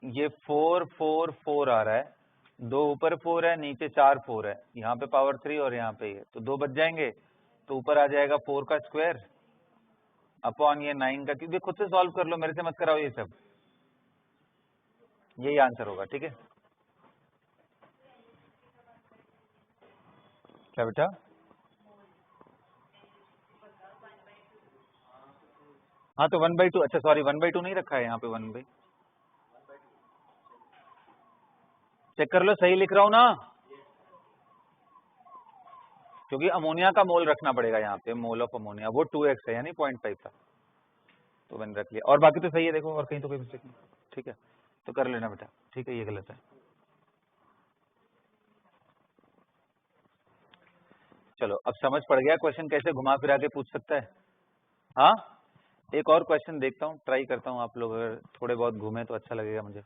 A: ये 4 4 4 आ रहा है, 2 ऊपर 4 है नीचे 4 4 है, यहाँ पे पावर 3 और यहाँ पे ये, तो 2 बच जाएंगे, तो ऊपर आ जाएगा 4 का स्क्वायर अपॉन ये 9 का क्यूब। ये खुद से सॉल्व कर लो, मेरे से मत कराओ ये सब, यही आंसर होगा, ठीक है। क्या बेटा, हाँ तो 1/2, अच्छा सॉरी 1/2 नहीं रखा है यहाँ पे, 1/, चेक कर लो सही लिख रहा हूं ना, क्योंकि अमोनिया का मोल रखना पड़ेगा यहाँ पे, मोल ऑफ अमोनिया वो 2x है यानी 0.5 था, तो मैंने रख लिया, और बाकी तो सही है, देखो और कहीं तो कोई मिस्टेक नहीं, ठीक है, तो कर लेना बेटा, ठीक है, ये गलत है। चलो अब समझ पड़ गया क्वेश्चन कैसे घुमा फिरा के पूछ सकता है। हाँ एक और क्वेश्चन देखता हूँ, ट्राई करता हूँ, आप लोग अगर थोड़े बहुत घूमे तो अच्छा लगेगा मुझे।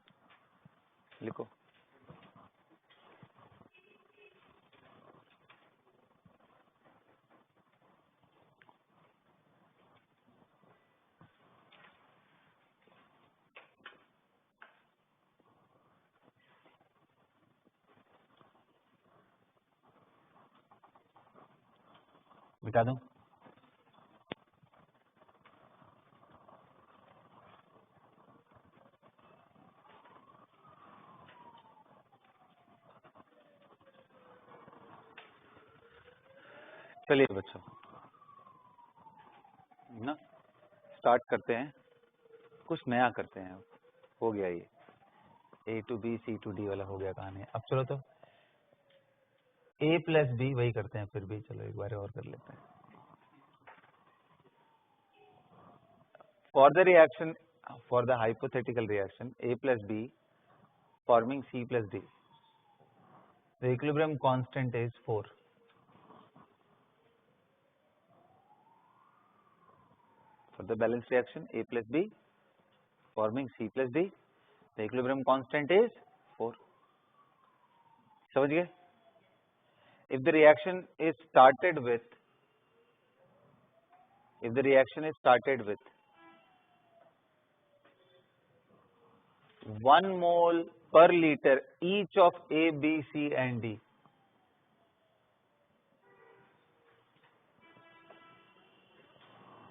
A: लिखो, मिटा दूं, चलिए बच्चों ना स्टार्ट करते हैं, कुछ नया करते हैं। हो गया ये A to B C to D वाला हो गया कहानी। अब चलो तो A plus B वही करते हैं फिर भी, चलो एक बार और कर लेते हैं। For the reaction, for the hypothetical reaction A plus B forming C plus D, the equilibrium constant is 4. For the balanced reaction A plus B forming C plus D, the equilibrium constant is 4. समझ गए? If the reaction is started with 1 mole per liter each of A, B, C and D,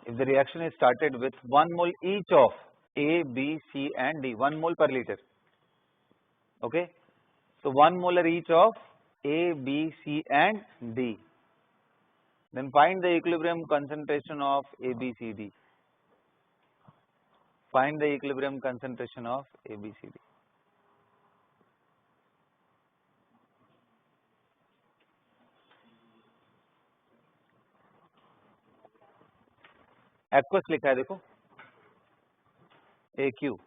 A: if the reaction is started with 1 mole each of A, B, C and D, 1 mole per liter, okay, so 1 molar each of A, B, C and D, then find the equilibrium concentration of A, B, C, D. Find the equilibrium concentration of A, B, C, D. Aqueous लिखा है देखो, AQ,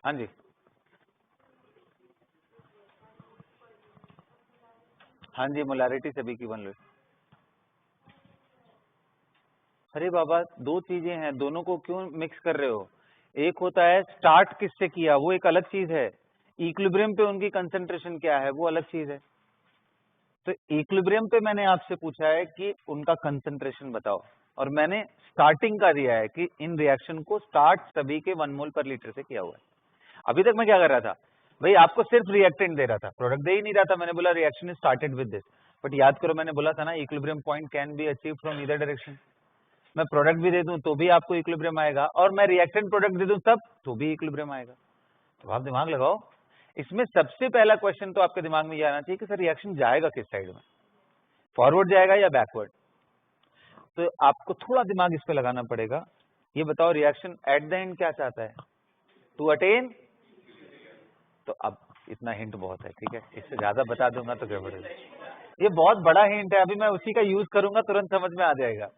A: हाँ जी, हाँ जी, मोलारिटी सभी की बन रही। अरे बाबा दो चीजें हैं, दोनों को क्यों मिक्स कर रहे हो? एक होता है स्टार्ट किससे किया, वो एक अलग चीज है, इक्विलिब्रियम पे उनकी कंसंट्रेशन क्या है वो अलग चीज है। तो इक्विलिब्रियम पे मैंने आपसे पूछा है कि उनका कंसंट्रेशन बताओ, और मैंने स्टार्टिंग का दिया है कि इन रिएक्शन को स्टार्ट सभी के 1 मोल पर लीटर से किया हुआ है। अभी तक मैं क्या कर रहा था भाई, आपको सिर्फ रिएक्टेंट दे रहा था, प्रोडक्ट दे ही नहीं रहा था। मैंने बोला reaction is started with this, but याद करो मैंने बोला था ना equilibrium point can be achieve from either direction. मैं प्रोडक्ट भी दे दूं तो भी आपको इक्विलिब्रियम आएगा, और मैं रिएक्टेंट प्रोडक्ट दे दूं तब तो भी इक्विलिब्रियम आएगा। तो आप दिमाग लगाओ, इसमें सबसे पहला क्वेश्चन तो आपके दिमाग में ये आना चाहिए कि सर रिएक्शन जाएगा किस साइड में, फॉरवर्ड जाएगा या बैकवर्ड। तो आपको थोड़ा दिमाग इस पे लगाना पड़ेगा। ये बताओ रिएक्शन एट द एंड क्या चाहता है, टू अटेन। तो अब इतना हिंट बहुत है, ठीक है, इससे ज्यादा बता दूंगा तो गड़बड़ है। ये बहुत बड़ा हिंट है, अभी मैं उसी का यूज करूंगा, तुरंत समझ में आ जाएगा,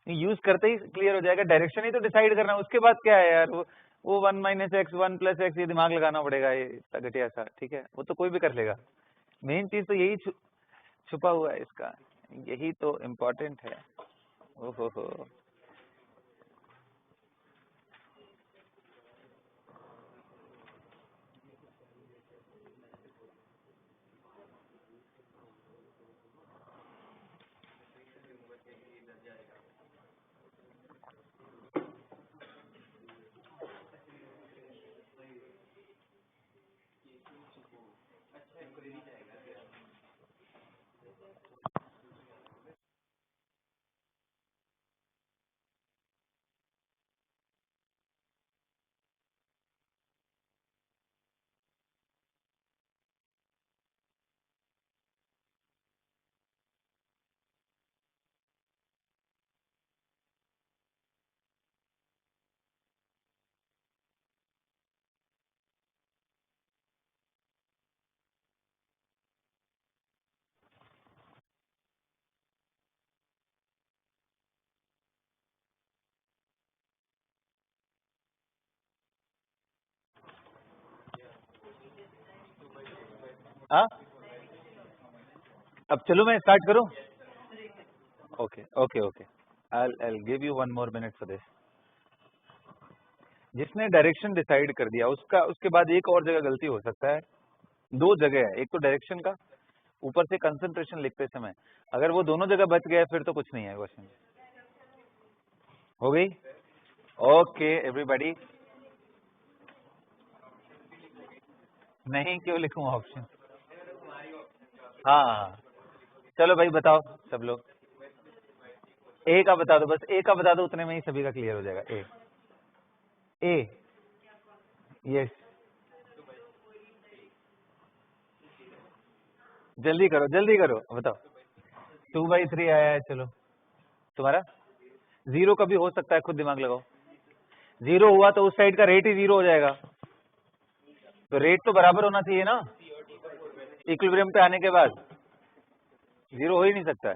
A: यूज करते ही क्लियर हो जाएगा। डायरेक्शन ही तो डिसाइड करना है, उसके बाद क्या है यार, वो 1 माइनस एक्स 1 प्लस एक्स, ये दिमाग लगाना पड़ेगा, ये घटिया सा, ठीक है, वो तो कोई भी कर लेगा। मेन चीज तो यही छुपा हुआ है इसका, यही तो इम्पोर्टेंट है। ओहो। हाँ, अब चलो मैं स्टार्ट करूं। Okay okay okay, I'll give you 1 more minute for this। जिसने डायरेक्शन डिसाइड कर दिया उसके बाद एक और जगह गलती हो सकता है, 2 जगह है, एक तो डायरेक्शन का, ऊपर से कंसंट्रेशन लिखते समय अगर वो दोनों जगह बच गया फिर तो कुछ नहीं है क्वेश्चन। हो गई? Okay everybody. नहीं, क्यों लिखूं ऑप्शन? हाँ चलो भाई बताओ सब लोग, ए का बता दो, बस ए का बता दो, उतने में ही सभी का क्लियर हो जाएगा। ए यस, जल्दी करो बताओ। 2/3 आया है, चलो तुम्हारा 0 का भी हो सकता है, खुद दिमाग लगाओ। 0 हुआ तो उस साइड का रेट ही 0 हो जाएगा, तो रेट तो बराबर होना चाहिए ना इक्विलिब्रियम पे आने के बाद, 0 हो ही नहीं सकता है।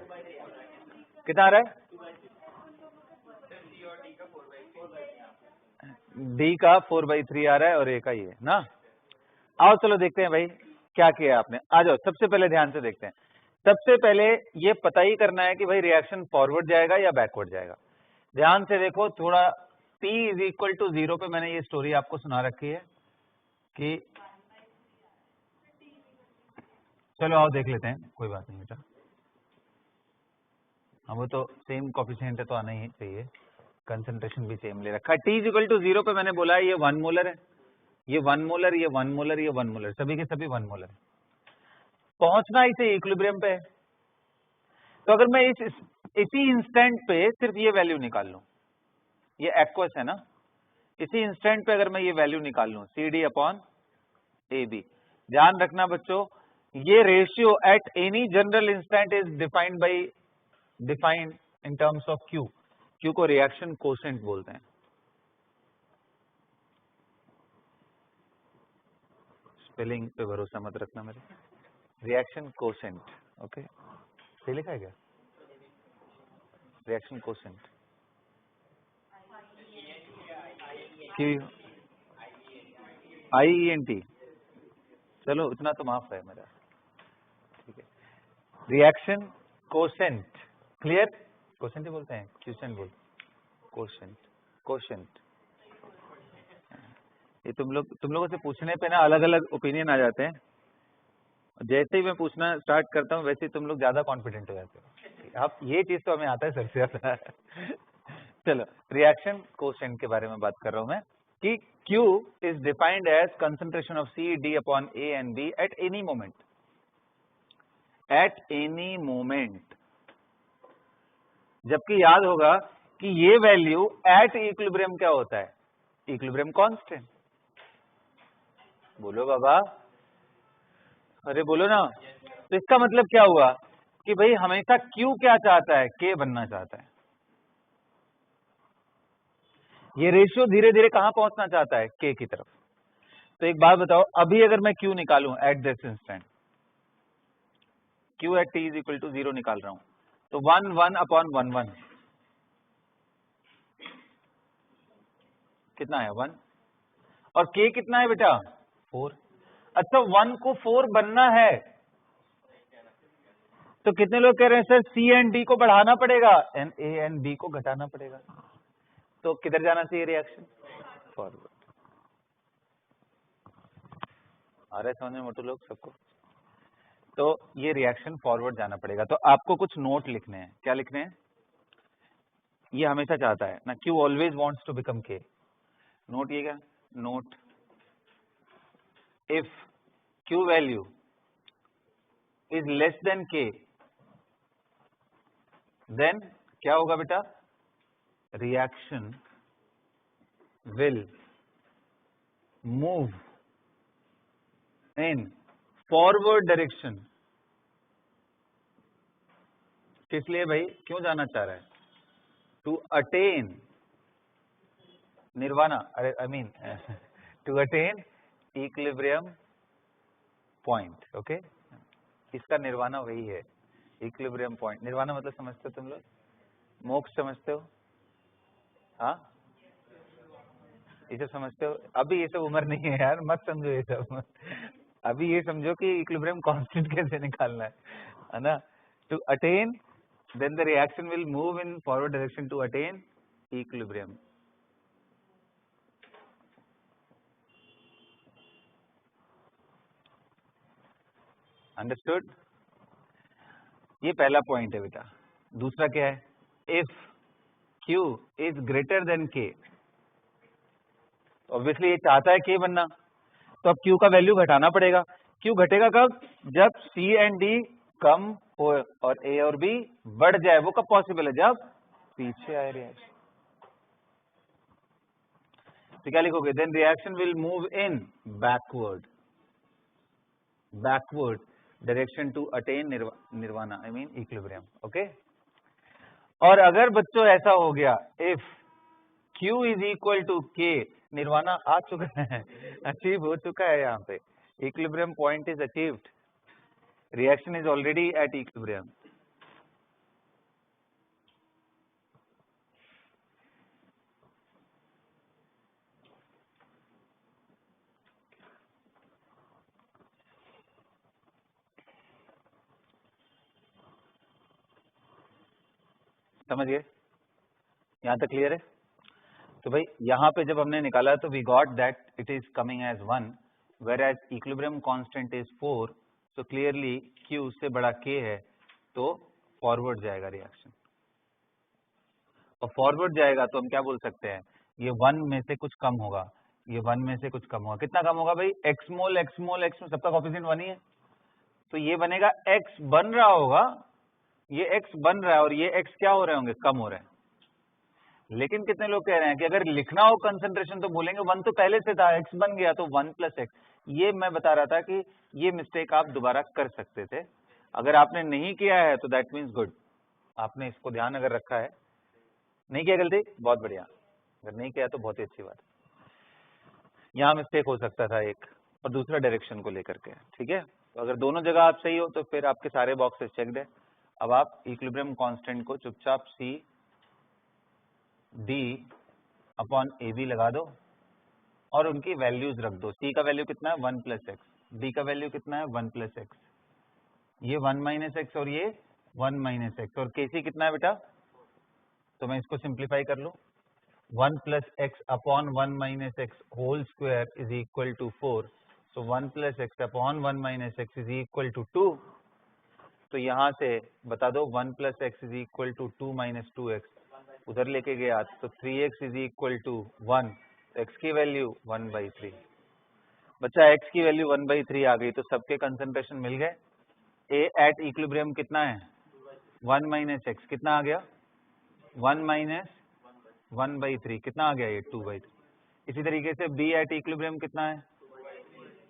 A: कितना आ रहा है? डी का 4/3 आ रहा है और ए का ये ना। आओ चलो देखते हैं भाई क्या किया आपने। आ जाओ, सबसे पहले ध्यान से देखते हैं। सबसे पहले ये पता ही करना है कि भाई रिएक्शन फॉरवर्ड जाएगा या बैकवर्ड जाएगा। ध्यान से देखो थोड़ा, T = 0 पे मैंने ये स्टोरी आपको सुना रखी है कि चलो आओ देख लेते हैं, कोई बात नहीं बेटा। हाँ वो तो सेम कोफिशिएंट है तो आना ही चाहिए, कंसंट्रेशन भी सेम ले रखा है। T = 0 पे मैंने बोला है ये 1 मोलर है, ये 1 मोलर, ये 1 मोलर, ये 1 मोलर, सभी के सभी 1 मोलर। पहुंचना इसे इक्विलिब्रियम पे है, तो अगर मैं इसी इंस्टेंट पे सिर्फ ये वैल्यू निकाल लूं, ये एक्वस है ना, इसी इंस्टेंट पे अगर मैं ये वैल्यू निकाल लूं CD/AB, ध्यान रखना बच्चों ये ratio at any general instant is defined in terms of Q को रिएक्शन कोसेंट बोलते हैं। स्पेलिंग पे भरोसा मत रखना मेरे, रिएक्शन कोसेंट, ओके सही लिखा है क्या? रिएक्शन कोसेंट IENT, चलो इतना तो माफ है मेरा, ठीक है। Reaction quotient, clear? कोसेंट ही बोलते हैं, क्यूसेंट बोलते, कोसेंट। ये तुम लोगों से पूछने पे ना अलग अलग ओपिनियन आ जाते हैं, जैसे ही मैं पूछना स्टार्ट करता हूँ वैसे ही तुम लोग ज्यादा कॉन्फिडेंट हो जाते हो। अब ये चीज तो हमें आता है सर से आता है। चलो रिएक्शन कोसेंट के बारे में बात कर रहा हूं मैं कि Q is defined as concentration of CD upon A and B at any moment, जबकि याद होगा कि ये वैल्यू एट इक्विलिब्रियम क्या होता है? Equilibrium constant. बोलो बाबा, अरे बोलो ना। तो इसका मतलब क्या हुआ कि भाई हमेशा Q क्या चाहता है? K बनना चाहता है। ये रेशियो धीरे धीरे कहां पहुंचना चाहता है? K की तरफ। तो एक बात बताओ, अभी अगर मैं Q निकालूं at this instant, Q at T = 0 निकाल रहा हूं, तो 1/1 कितना है? 1। और K कितना है बेटा? 4। अच्छा 1 को 4 बनना है तो कितने लोग कह रहे हैं सर C and D को बढ़ाना पड़ेगा, A and B को घटाना पड़ेगा, तो किधर जाना चाहिए रिएक्शन? फॉरवर्ड। आ रहा है समझ में मोटू लोग सबको? तो ये रिएक्शन फॉरवर्ड जाना पड़ेगा, तो आपको कुछ नोट लिखने हैं। क्या लिखने हैं? ये हमेशा चाहता है ना, Q always wants to become K। Note ये क्या? Note if Q value is less than K, then क्या होगा बेटा? Reaction will move in forward direction. किस लिए भाई? क्यों जाना चाह रहा है? टू अटेन निर्वाणा, अरे I mean to attain equilibrium point. Okay, इसका निर्वाणा वही है, इक्विलिब्रियम पॉइंट। निर्वाणा मतलब समझते हो तुम लोग? मोक्ष समझते हो? हाँ ये सब समझते हो? अभी ये सब उम्र नहीं है यार, मत समझो ये सब। अभी ये समझो कि इक्विलिब्रियम कांस्टेंट कैसे निकालना है ना। To attain, then the reaction will move in forward direction to attain equilibrium. Understood? ये पहला पॉइंट है बेटा। दूसरा क्या है? If Q is greater than K, obviously ये चाहता है K बनना, तो अब Q का वैल्यू घटाना पड़ेगा। Q घटेगा कब? जब C एंड D कम हो और A और B बढ़ जाए। वो कब पॉसिबल है? जब पीछे आए रिएक्शन। तो क्या लिखोगे? Then reaction will move in backward direction to attain nirvana, I mean equilibrium. Okay. और अगर बच्चों ऐसा हो गया, if Q is equal to K, निर्वाणा आ चुका है, अचीव हो चुका है, यहाँ पे equilibrium point is achieved, reaction is already at equilibrium. समझ गए? यहाँ तक क्लियर है? तो भाई यहाँ पे जब हमने निकाला तो we got that it is coming as 1, whereas equilibrium constant is 4, तो क्लियरली Q उससे बड़ा K है, तो फॉरवर्ड जाएगा रिएक्शन। और फॉरवर्ड जाएगा तो हम क्या बोल सकते हैं? ये 1 में से कुछ कम होगा, ये 1 में से कुछ कम होगा। कितना कम होगा भाई? x मोल सबका कोएफिशिएंट 1 ही है, तो ये बनेगा x बन रहा होगा, ये x बन रहा है और ये x क्या हो रहे होंगे? कम हो रहे हैं। लेकिन कितने लोग कह रहे हैं कि अगर लिखना हो कंसंट्रेशन तो बोलेंगे 1 तो पहले से था, x बन गया तो 1 + x। ये मैं बता रहा था कि ये मिस्टेक आप दोबारा कर सकते थे। अगर आपने नहीं किया है तो दैट मीन्स गुड, आपने इसको ध्यान अगर रखा है। नहीं किया गलती, बहुत बढ़िया। अगर नहीं किया तो बहुत ही अच्छी बात। यहाँ मिस्टेक हो सकता था एक, और दूसरा डायरेक्शन को लेकर के, ठीक है। तो अगर दोनों जगह आप सही हो तो फिर आपके सारे बॉक्सेस चेक्ड है। अब आप इक्विलिब्रियम कांस्टेंट को चुपचाप C D अपॉन AB लगा दो और उनकी वैल्यूज रख दो। C का वैल्यू कितना है? 1 + x। D का वैल्यू कितना है? 1 + x। ये 1 - x और ये 1 - x। और Kc कितना है बेटा? तो मैं इसको सिंप्लीफाई कर लूं, 1 + x upon 1 - x whole square is equal to 4। तो 1 + x upon 1 - x is equal to 2। तो यहाँ से बता दो 1 + x is equal to 2 - 2x, उधर लेके गया तो 3x is equal to 1, x की वैल्यू 1/3। बच्चा x की वैल्यू 1/3 आ गई तो सबके कंसंट्रेशन मिल गए। A एट इक्विलिब्रियम कितना है? 1 - x कितना आ गया? 1 - 1/3 कितना आ गया? ये 2/3। इसी तरीके से B एट इक्विलिब्रियम कितना है?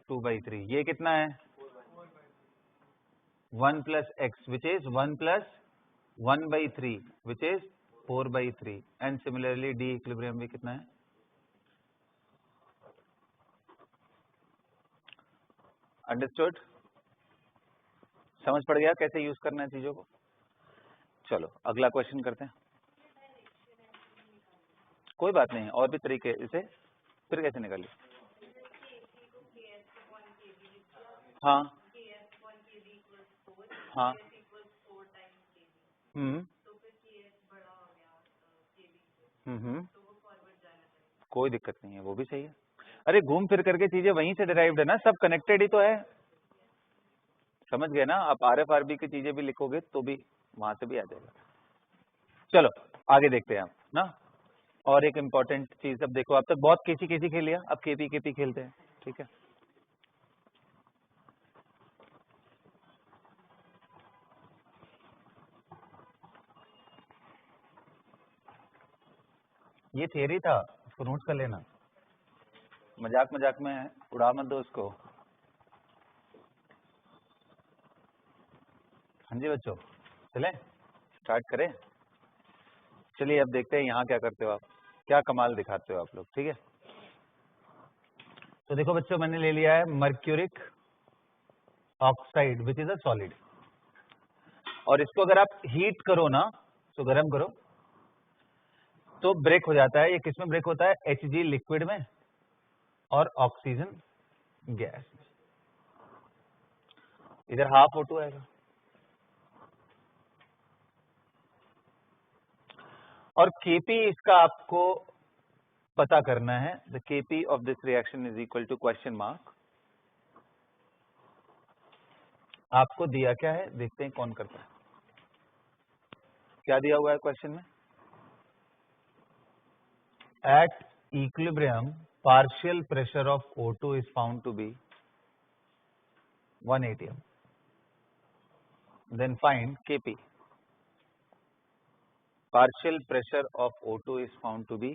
A: 2/3। ये कितना है? 1 + x which is 1 + 1/3 which is 4/3। And similarly D equilibrium भी कितना है? अंडरस्टूड? समझ पड़ गया कैसे यूज करना है चीजों को? चलो अगला क्वेश्चन करते हैं। कोई बात नहीं, और भी तरीके इसे फिर कैसे निकालिए। हाँ हाँ कोई दिक्कत नहीं है, वो भी सही है। अरे घूम फिर करके चीजें वहीं से डिराइव्ड है ना, सब कनेक्टेड ही तो है। समझ गए ना? आप RF-RB की चीजें भी लिखोगे तो भी वहां से भी आ जाएगा। चलो आगे देखते हैं आप ना। और एक इम्पोर्टेंट चीज, अब देखो अब तक बहुत केसी खेल लिया, अब केपी खेलते हैं, ठीक है। ये थियरी था, उसको नोट कर लेना, मजाक मजाक में उड़ा मत दो उसको। हाँ जी बच्चों, चले स्टार्ट करें। चलिए अब देखते हैं यहाँ क्या करते हो आप, क्या कमाल दिखाते हो आप लोग, ठीक है। तो देखो बच्चों, मैंने ले लिया है mercuric oxide which is a solid, और इसको अगर आप हीट करो ना, तो गर्म करो तो ब्रेक हो जाता है। ये किसमें ब्रेक होता है? Hg लिक्विड में और ऑक्सीजन गैस। इधर हाफ O2 आएगा। और Kp इसका आपको पता करना है। The Kp of this reaction is equal to question mark. आपको दिया क्या है, देखते हैं कौन करता है। क्या दिया हुआ है क्वेश्चन में? At equilibrium partial pressure of O2 is found to be 1 atm. Then find Kp. Partial pressure of O2 is found to be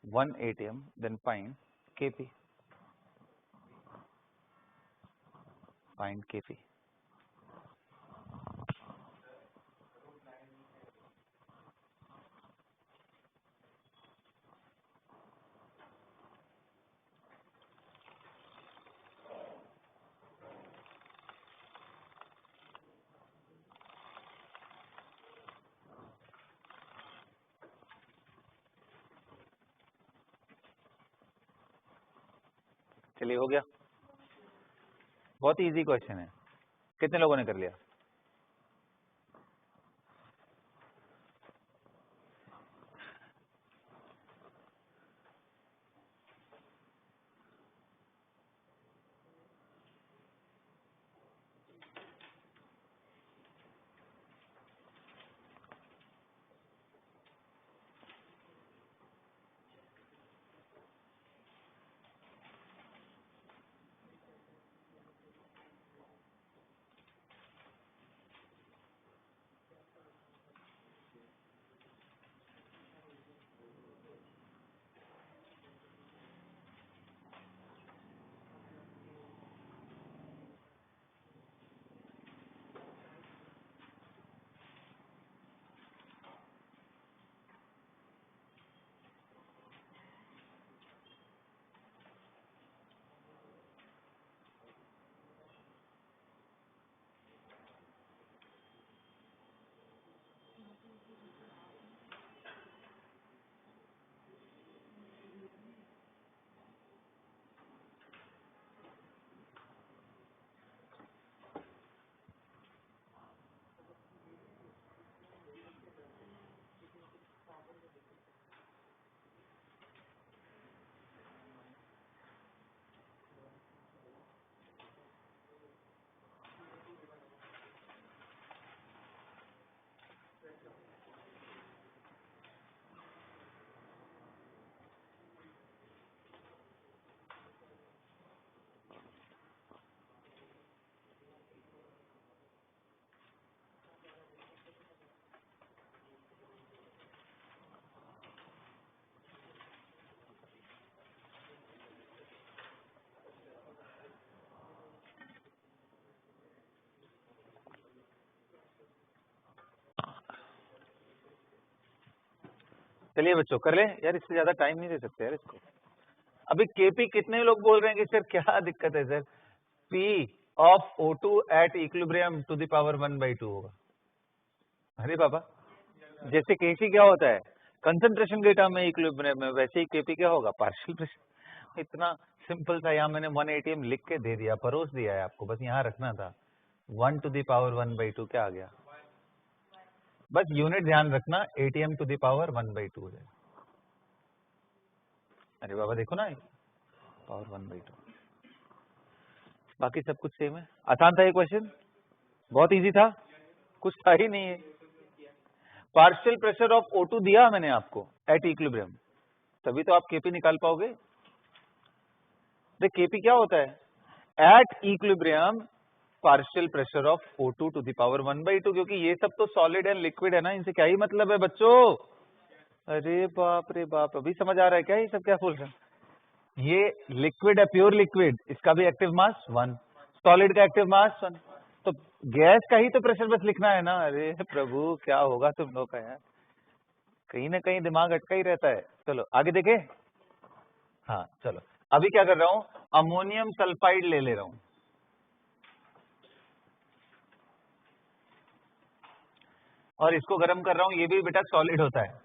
A: 1 atm. Then find Kp. Find Kp. चलिए हो गया। बहुत इजी क्वेश्चन है। कितने लोगों ने कर लिया? चलिए बच्चों कर ले यार, इससे ज्यादा टाइम नहीं दे सकते यार इसको। अभी Kp कितने लोग बोल रहे हैं कि सर क्या दिक्कत है sir? P of O2 at equilibrium to the power 1/2 होगा। अरे बाबा, जैसे Kc क्या होता है कंसंट्रेशन के टर्म में इक्विलिब्रियम में, वैसे ही Kp क्या होगा पार्शियल प्रेशर। इतना सिंपल था। यहाँ मैंने 1 atm लिख के दे दिया, परोस दिया है आपको, बस यहाँ रखना था। 1 टू द पावर 1/2 क्या आ गया? बस यूनिट ध्यान रखना, atm टू द पावर 1/2 हो जाएगा। अरे बाबा देखो ना, पावर 1/2, बाकी सब कुछ सेम है। आसान था ये क्वेश्चन, बहुत इजी था, कुछ था ही नहीं है। पार्शियल प्रेशर ऑफ O2 दिया मैंने आपको एट इक्विलिब्रियम, तभी तो आप Kp निकाल पाओगे। देख Kp क्या होता है? At equilibrium partial pressure of O2 to the power 1/2, क्योंकि ये सब तो सॉलिड एंड लिक्विड है ना, इनसे क्या ही मतलब है बच्चों। अरे बाप रे बाप, अभी समझ आ रहा है क्या ये सब क्या बोल रहे हैं? ये लिक्विड है, प्योर लिक्विड, इसका भी एक्टिव मास 1, सॉलिड का एक्टिव मास 1, तो गैस का ही तो प्रेशर बस लिखना है ना। अरे प्रभु क्या होगा तुम लोग का यार, कहीं ना कहीं दिमाग अटका ही रहता है। चलो आगे देखे। हाँ चलो, अभी क्या कर रहा हूं, अमोनियम सल्फाइड ले रहा हूं, और इसको गर्म कर रहा हूं। ये भी बेटा सॉलिड होता है।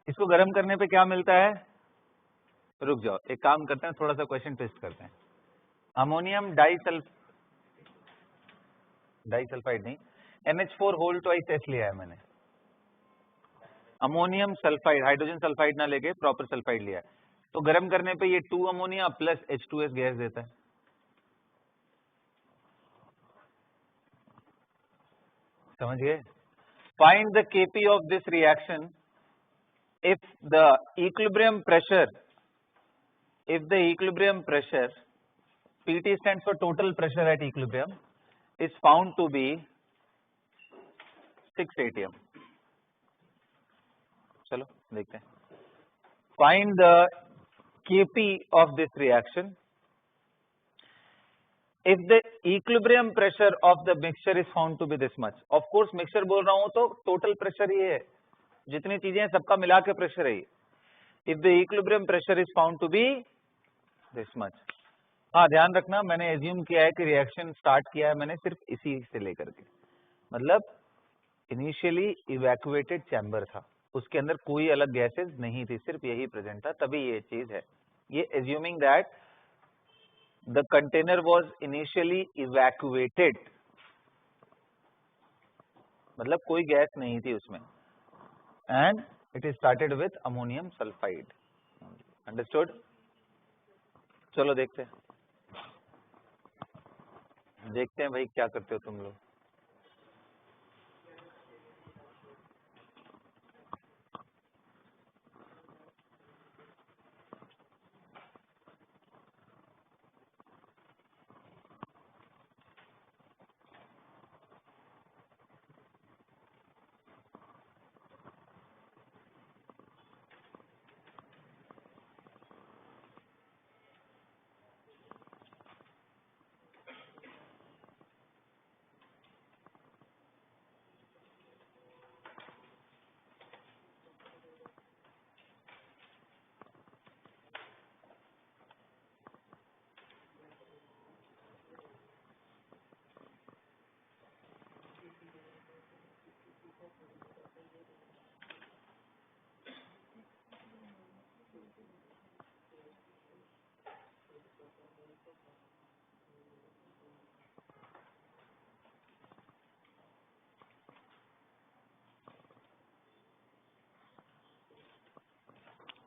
A: इसको गर्म करने पे क्या मिलता है? रुक जाओ, एक काम करते हैं, थोड़ा सा क्वेश्चन ट्विस्ट करते हैं। अमोनियम डाइसल्फ, डाइसल्फाइड नहीं, NH4 होल ट्वाइस एच लिया है मैंने, अमोनियम सल्फाइड, हाइड्रोजन सल्फाइड ना लेके प्रॉपर सल्फाइड लिया है, तो गर्म करने पे ये 2 अमोनिया प्लस H2S गैस देता है। समझ गए? Find the Kp of this reaction if the equilibrium pressure, PT stands for total pressure at equilibrium, is found to be 6 atm. चलो देखते हैं, find the Kp of this reaction if the equilibrium pressure of the mixture is found to be this much. Of course mixture बोल रहा हूं तो total pressure ही है, जितनी चीजें हैं सबका मिला के प्रेशर है। If the equilibrium pressure is found to be this much. हाँ ध्यान रखना, मैंने एज्यूम किया है कि रिएक्शन स्टार्ट किया है मैंने सिर्फ इसी से लेकर के, मतलब इनिशियली इवैक्यूएटेड चैम्बर था, उसके अंदर कोई अलग गैसेस नहीं थी, सिर्फ यही प्रेजेंट था, तभी ये चीज है। ये assuming that the container was initially evacuated, मतलब कोई गैस नहीं थी उसमें, and it is started with ammonium sulfide. Understood? चलो देखते हैं भाई क्या करते हो तुम लोग।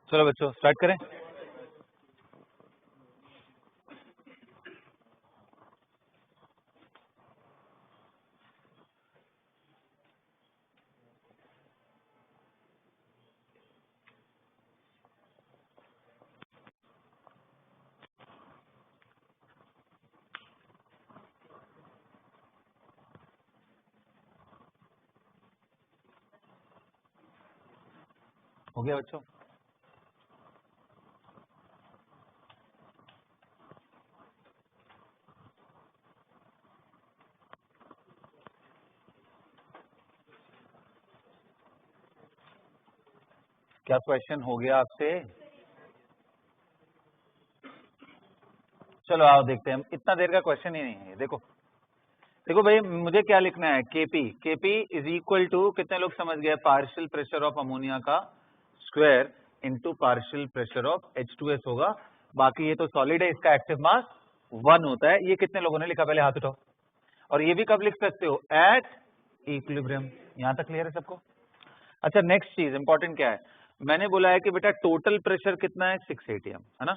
A: चलो बच्चों स्टार्ट करें। हो गया बच्चों? क्या क्वेश्चन हो गया आपसे? चलो आओ देखते हैं, इतना देर का क्वेश्चन ही नहीं है। देखो भाई मुझे क्या लिखना है, Kp इज इक्वल टू, कितने लोग समझ गए, पार्शियल प्रेशर ऑफ अमोनिया का square into partial pressure of H2S होगा। बाकी ये तो सॉलिड है, इसका एक्टिव मास 1 होता है। ये कितने लोगों ने लिखा, पहले हाथ उठाओ। और ये भी कब लिख सकते हो, एट इक्विलिब्रियम। यहां तक क्लियर है सबको? अच्छा नेक्स्ट चीज इंपॉर्टेंट क्या है, मैंने बोला है कि बेटा टोटल प्रेशर कितना है, 6 atm है ना,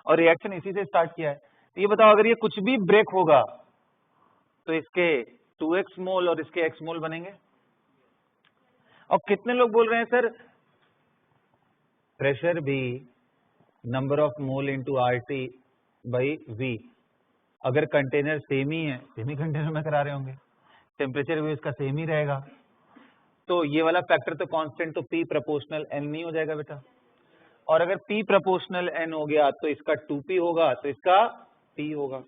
A: और रिएक्शन इसी से स्टार्ट किया है। तो ये बताओ अगर ये कुछ भी ब्रेक होगा तो इसके 2x मोल और इसके x मोल बनेंगे। और कितने लोग बोल रहे हैं सर प्रेशर भी number of mole into RT by V, अगर कंटेनर सेम ही है, सेम ही कंटेनर में करा रहे होंगे, टेम्परेचर भी इसका सेम ही रहेगा, तो ये वाला फैक्टर तो कांस्टेंट, तो P प्रोपोर्शनल N नहीं हो जाएगा बेटा। और अगर P प्रोपोर्शनल N हो गया तो इसका 2P होगा, तो इसका P होगा।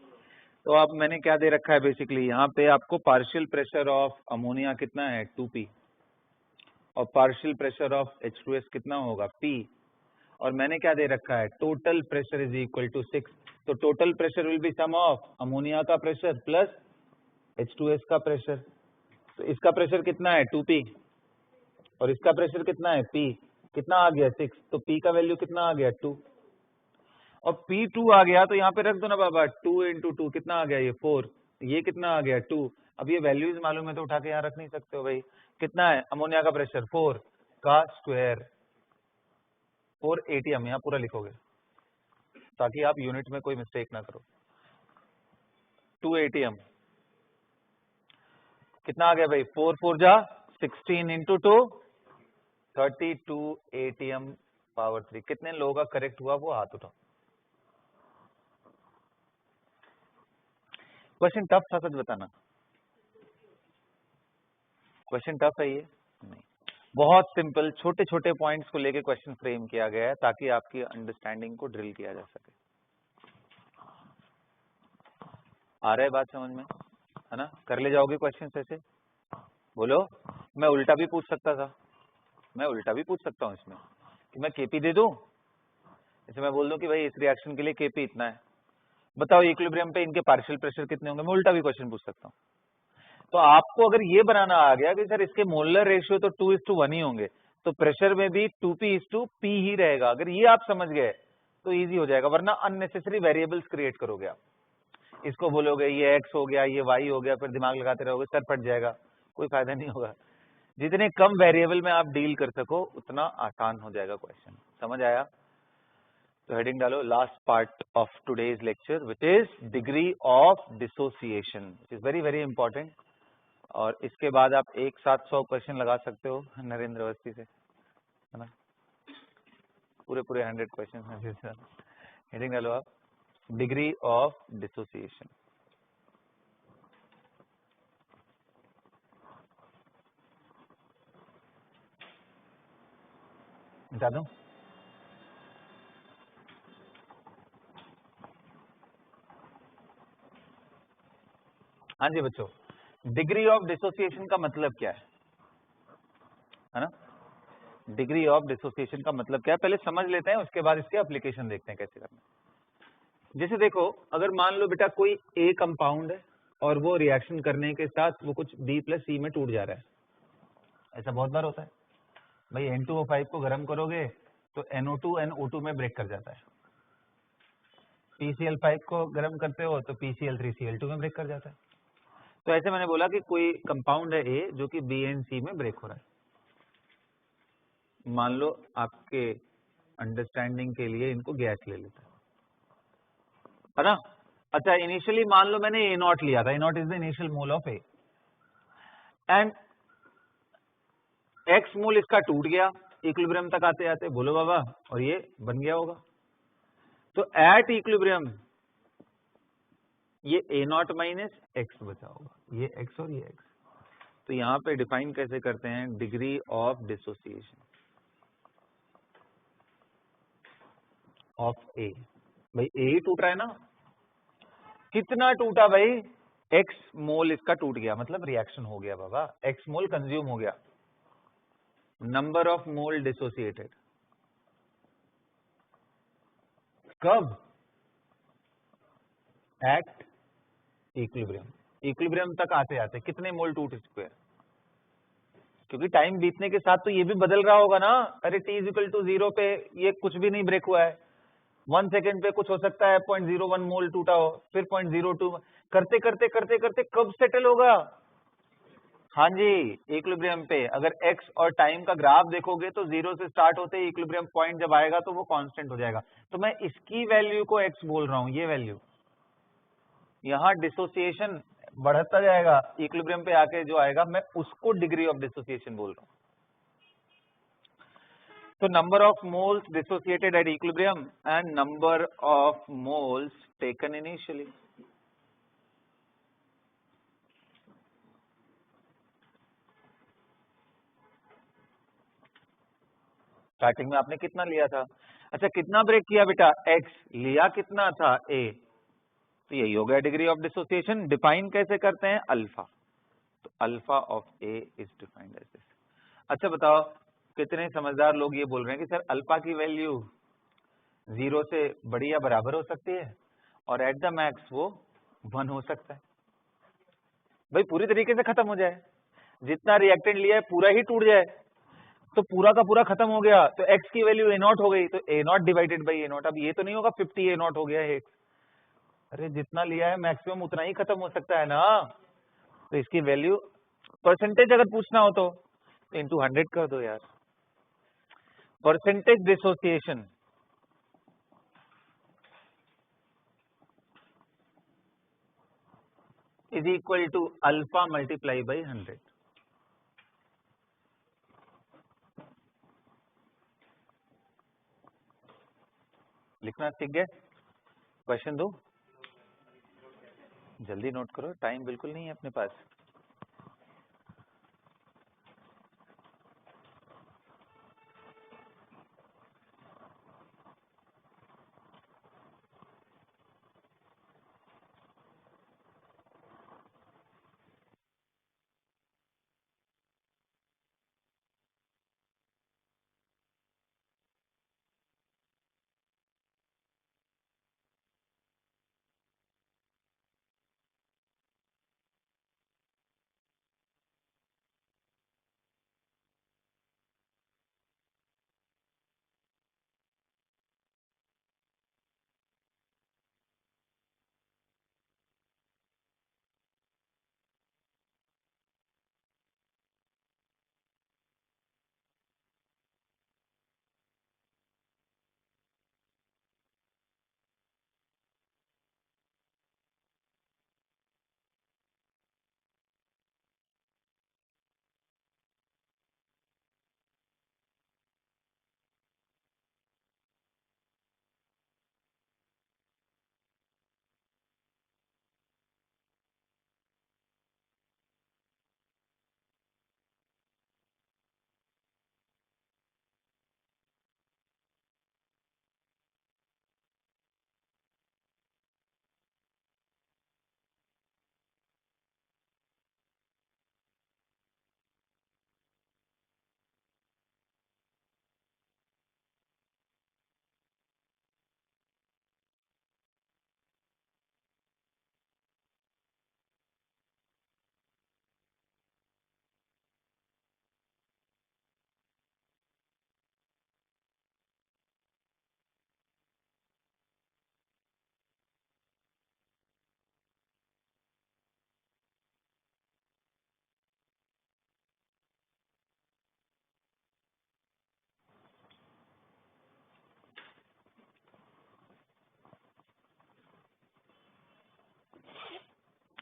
A: तो अब मैंने क्या दे रखा है बेसिकली, यहाँ पे आपको पार्शियल प्रेशर ऑफ अमोनिया कितना है 2P, और पार्शियल प्रेशर ऑफ H2S कितना होगा P, और मैंने क्या दे रखा है total pressure is equal to 6। तो total pressure will be sum of ammonia का प्रेशर प्लस H2S का प्रेशर। तो इसका प्रेशर कितना है 2P, और इसका प्रेशर कितना है P, कितना आ गया 6, तो P का वैल्यू कितना आ गया 2, और P 2 आ गया तो यहाँ पे रख दो ना बाबा, 2 into 2 कितना आ गया ये 4, ये कितना आ गया 2। अब ये वैल्यूज मालूम है तो उठा के यहाँ रख नहीं सकते हो भाई। कितना है अमोनिया का प्रेशर 4 का स्क्वायर 4 ATM, यहाँ पूरा लिखोगे ताकि आप यूनिट में कोई मिस्टेक ना करो। 2 ATM कितना आ गया भाई 4 4 जा 16 इंटू 2 32 ATM पावर 3। कितने लोगों का करेक्ट हुआ वो हाथ उठाओ। क्वेश्चन टफ था सच बताना, क्वेश्चन टफ है ये नहीं, बहुत सिंपल छोटे छोटे पॉइंट्स को लेके क्वेश्चन फ्रेम किया गया है ताकि आपकी अंडरस्टैंडिंग को ड्रिल किया जा सके। आ रहा है बात समझ में, है ना? कर ले जाओगे क्वेश्चन ऐसे? बोलो। मैं उल्टा भी पूछ सकता था, मैं उल्टा भी पूछ सकता हूँ इसमें कि मैं केपी दे दूं, इसे मैं बोल दूं कि भाई इस रिएक्शन के लिए केपी इतना है, बताओ इक्विलिब्रियम पे इनके पार्शियल प्रेशर कितने होंगे। मैं उल्टा भी क्वेश्चन पूछ सकता हूँ। तो आपको अगर ये बनाना आ गया कि सर इसके मोलर रेशियो तो 2:1 ही होंगे, तो प्रेशर में भी 2p/p ही रहेगा, अगर ये आप समझ गए तो इजी हो जाएगा। वरना अननेसेसरी वेरिएबल्स क्रिएट करोगे आप, इसको बोलोगे ये x हो गया, ये y हो गया, फिर दिमाग लगाते रहोगे, सर फट जाएगा, कोई फायदा नहीं होगा। जितने कम वेरिएबल में आप डील कर सको उतना आसान हो जाएगा क्वेश्चन। समझ आया? तो हेडिंग डालो last part of today's lecture which is degree of dissociation, which is very very important. और इसके बाद आप एक साथ 100 क्वेश्चन लगा सकते हो नरेंद्र अवस्थी से, है ना? पूरे 100 क्वेश्चन। हेडिंग डालो आप डिग्री ऑफ डिसोसिएशन। बता दूं? हाँ जी बच्चों, डिग्री ऑफ डिसोसिएशन का मतलब क्या है ना? डिग्री ऑफ डिसोसिएशन का मतलब क्या है पहले समझ लेते हैं, उसके बाद इसके एप्लीकेशन देखते हैं कैसे करना है। जैसे देखो, अगर मान लो बेटा कोई ए कंपाउंड है और वो रिएक्शन करने के साथ वो कुछ B+C में टूट जा रहा है, ऐसा बहुत बार होता है भाई। N2O5 को गर्म करोगे तो NO2 NO2 में ब्रेक कर जाता है, PCl5 को गर्म करते हो तो PCl3Cl2 में ब्रेक कर जाता है। तो ऐसे मैंने बोला कि कोई कंपाउंड है ए जो कि B and C में ब्रेक हो रहा है। मान लो आपके अंडरस्टैंडिंग के लिए इनको गैस ले लेता है ना? अच्छा, इनिशियली मान लो मैंने A0 लिया था, A0 is the initial mole of A, and X मोल इसका टूट गया इक्विलिब्रियम तक आते आते, बोलो बाबा, और ये बन गया होगा। तो एट इक्विलिब्रियम ये A0 माइनस X बचा होगा, ये X और ये X। तो यहां पे डिफाइन कैसे करते हैं? डिग्री ऑफ डिसोसिएशन ऑफ ए। भाई ए ही टूट रहा है ना, कितना टूटा भाई? X मोल इसका टूट गया, मतलब रिएक्शन हो गया बाबा, X मोल कंज्यूम हो गया। नंबर ऑफ मोल डिसोसिएटेड कब? At equilibrium. इक्विलिब्रियम तक आते आते कितने मोल टूट चुके हैं? क्योंकि टाइम बीतने के साथ तो ये भी बदल रहा होगा ना। अरे T=0 पे ये कुछ भी नहीं ब्रेक हुआ है, 1 सेकेंड पे कुछ हो सकता है 0.01 मोल टूटा हो, फिर 0.02 करते करते करते करते कब सेटल होगा? हाँ जी, इक्विलिब्रियम पे। अगर x और टाइम का ग्राफ देखोगे तो 0 से स्टार्ट होते ही इक्विलिब्रियम पॉइंट जब आएगा तो वो कांस्टेंट हो जाएगा। तो मैं इसकी वैल्यू को x बोल रहा हूं, ये वैल्यू। यहाँ डिसोसिएशन बढ़ता जाएगा, इक्विलिब्रियम पे आके जो आएगा मैं उसको डिग्री ऑफ डिसोसिएशन बोल रहा हूं। तो number of moles dissociated at equilibrium and number of moles taken initially. Starting में आपने कितना लिया था? अच्छा, कितना ब्रेक किया बेटा? x लिया कितना था? a। तो यही हो गया डिग्री ऑफ डिसोसिएशन। डिफाइन कैसे करते हैं? अल्फा। तो alpha of a is defined as this. अच्छा बताओ, कितने समझदार लोग ये बोल रहे हैं कि सर अल्फा की वैल्यू 0 से बड़ी या बराबर हो सकती है और एट द मैक्स वो 1 हो सकता है। भाई पूरी तरीके से खत्म हो जाए, जितना रिएक्टेंट लिया है पूरा ही टूट जाए तो पूरा का पूरा खत्म हो गया, तो x की वैल्यू A0 हो गई, तो A0 डिवाइडेड बाई A0। अब ये तो नहीं होगा 50 A0 हो गया है, अरे जितना लिया है मैक्सिमम उतना ही खत्म हो सकता है ना, तो इसकी वैल्यू परसेंटेज अगर पूछना हो तो इंटू 100 कर दो यार। Percentage dissociation is equal to alpha multiply by 100। लिखना सीख गए? क्वेश्चन दो, जल्दी नोट करो, टाइम बिल्कुल नहीं है अपने पास।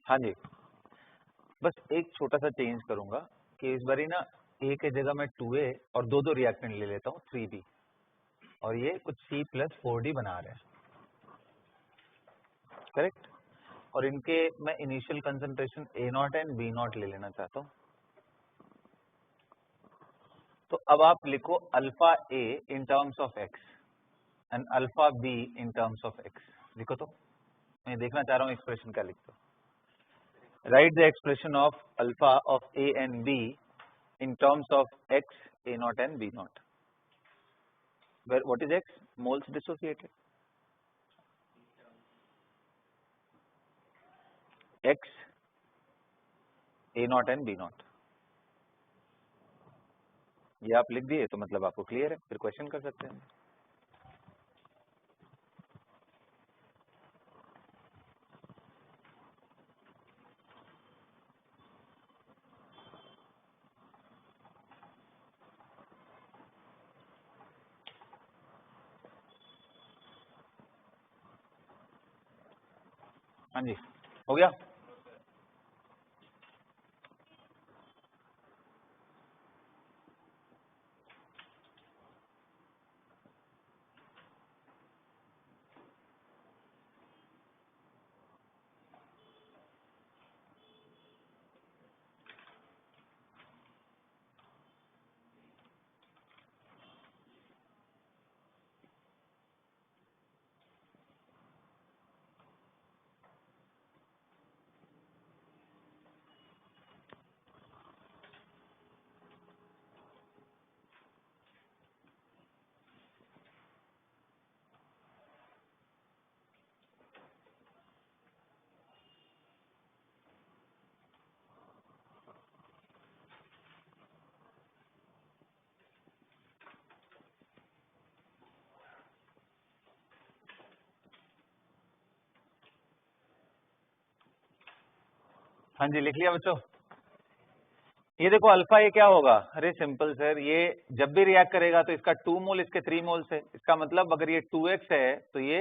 A: हाँ जी, बस एक छोटा सा चेंज करूंगा कि इस बारी ना ए के जगह मैं 2A और दो रिएक्टेंट ले लेता हूँ 3B, और ये कुछ C प्लस 4D बना रहे हैं, करेक्ट। और इनके मैं initial concentration A0 and B0 ले लेना चाहता हूँ। तो अब आप लिखो alpha A in terms of X and alpha B in terms of X। लिखो तो, मैं देखना चाह रहा हूँ एक्सप्रेशन क्या लिखते हो। Write the expression of alpha of A and B in terms of X, A0 and B0. Where what is X? Moles dissociated. X, A0 and B0. ये आप लिख दिए तो मतलब आपको क्लियर है, फिर क्वेश्चन कर सकते हैं। हाँ जी, हो गया। हाँ जी, लिख लिया बच्चों। ये देखो अल्फा ये क्या होगा, अरे सिंपल सर, ये जब भी रिएक्ट करेगा तो इसका 2 मोल इसके 3 मोल से, इसका मतलब अगर ये 2x है तो ये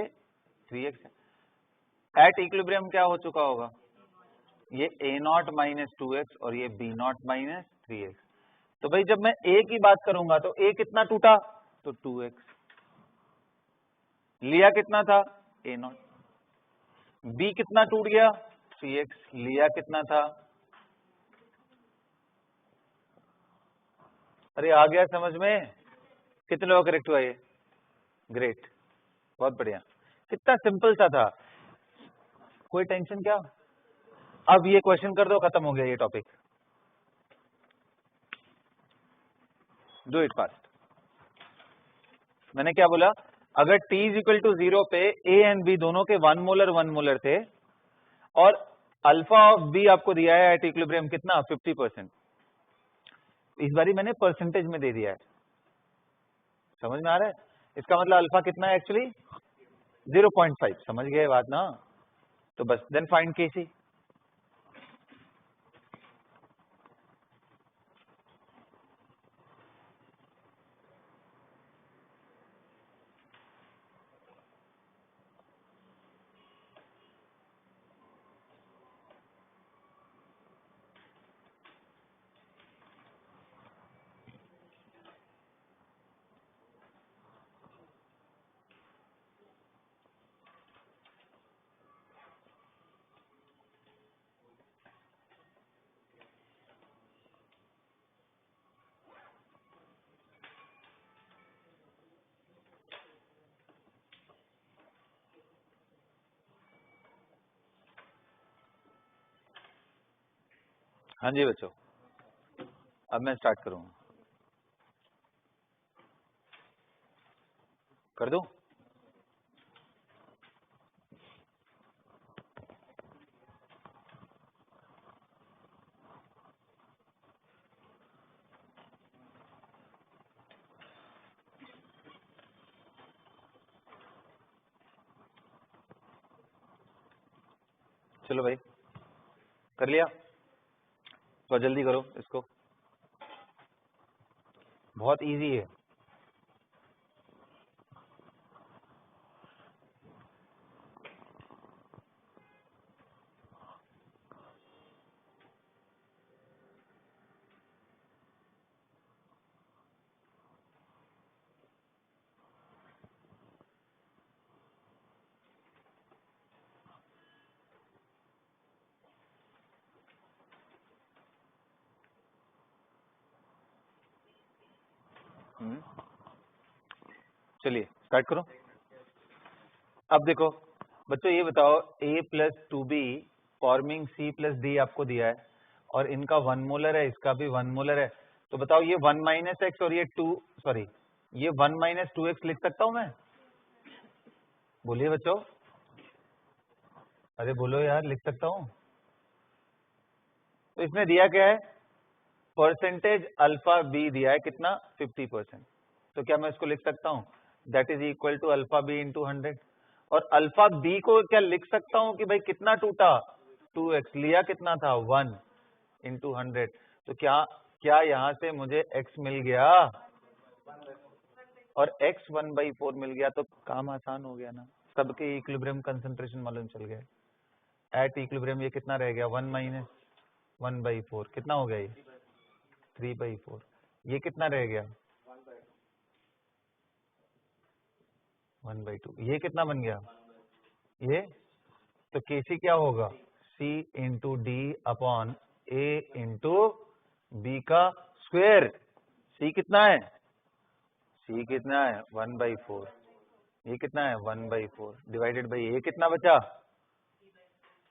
A: 3x है। एट इक्विलिब्रियम क्या हो चुका होगा, ये a0 माइनस 2x और ये b0 माइनस 3x। तो भाई जब मैं a की बात करूंगा तो a कितना टूटा, तो 2x, लिया कितना था a0, b कितना टूट गया 3x, लिया कितना था, अरे आ गया समझ में, कितने लोग करेक्ट हुआ ये, ग्रेट, बहुत बढ़िया, कितना सिंपल सा था, कोई टेंशन क्या। अब ये क्वेश्चन कर दो, खत्म हो गया ये टॉपिक, डू इट फास्ट। मैंने क्या बोला, अगर t इज इक्वल टू 0 पे a एंड b दोनों के 1 मोलर थे और अल्फा ऑफ b आपको दिया है एट इक्विलिब्रियम कितना 50%, इस बारी मैंने परसेंटेज में दे दिया है, समझ में आ रहा है, इसका मतलब अल्फा कितना है एक्चुअली 0.5, समझ गए बात ना, तो बस देन फाइंड केसी। हाँ जी बच्चों, अब मैं स्टार्ट करूंगा, कर दूं, चलो भाई कर लिया, तो जल्दी करो इसको, बहुत इजी है। चलिए स्टार्ट करो। अब देखो बच्चों ये बताओ, a plus 2b forming c plus d आपको दिया है और इनका 1 मोलर है, इसका भी 1 मोलर है, तो बताओ ये 1 माइनस एक्स और ये 2 सॉरी ये 1 माइनस 2x लिख सकता हूं मैं, बोलिए बच्चों, अरे बोलो यार, लिख सकता हूं। तो इसमें दिया क्या है, परसेंटेज अल्फा बी दिया है कितना 50%, तो क्या मैं इसको लिख सकता हूं, that is equal to alpha B into 100, और अल्फा बी को क्या लिख सकता हूं कि भाई कितना टूटा 2x, लिया कितना था 1 इंटू 100, तो क्या क्या यहां से मुझे x मिल गया और x 1/4 मिल गया, तो काम आसान हो गया ना, सबके इक्विलिब्रियम कंसंट्रेशन मालूम चल गया, एट इक्विलिब्रियम ये कितना रह गया 1 माइनस 1/4, कितना हो गया ये 3/4, ये कितना रह गया 1/2, ये कितना बन गया ये, तो केसी क्या होगा c into D upon a into B का स्क्वायर, c कितना है, c कितना है 1/4, ये कितना है 1/4 डिवाइडेड बाई a कितना बचा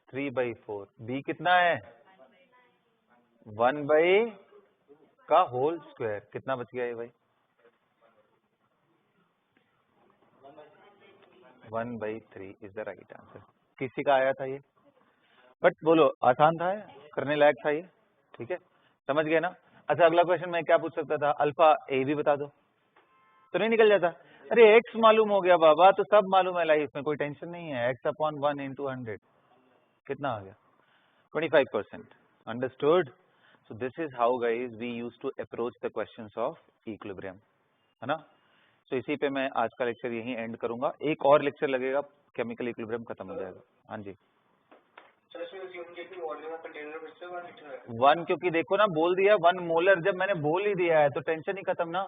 A: 3/4, b कितना है 1 का होल स्क्वायर, कितना बच गया ये भाई 1/3 इज द राइट आंसर, किसी का आया था ये, बट बोलो आसान था, करने लायक था ये, ठीक है समझ गए ना। अच्छा अगला क्वेश्चन मैं क्या पूछ सकता था, अल्फा ए भी बता दो, तो नहीं निकल जाता, अरे एक्स मालूम हो गया बाबा, तो सब मालूम है लाइफ में, कोई टेंशन नहीं है, x अपॉन 1 इंटू 100 कितना आ गया, 25%. Understood? So this is how guys we used to approach the questions of equilibrium, है ना? So इसी पे मैं आज का लेक्चर यहीं एंड करूंगा. एक और लेक्चर लगेगा, केमिकल इक्विलिब्रियम खत्म हो जाएगा. हाँ जी. वन, क्योंकि देखो ना बोल दिया 1 मोलर, जब मैंने बोल ही दिया है तो टेंशन ही खत्म ना.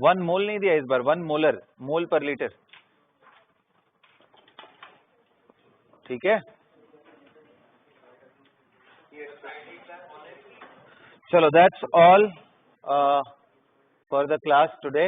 A: 1 मोल नहीं दिया इस बार, 1 मोलर, मोल पर लीटर. ठीक है, चलो that's all for the class today.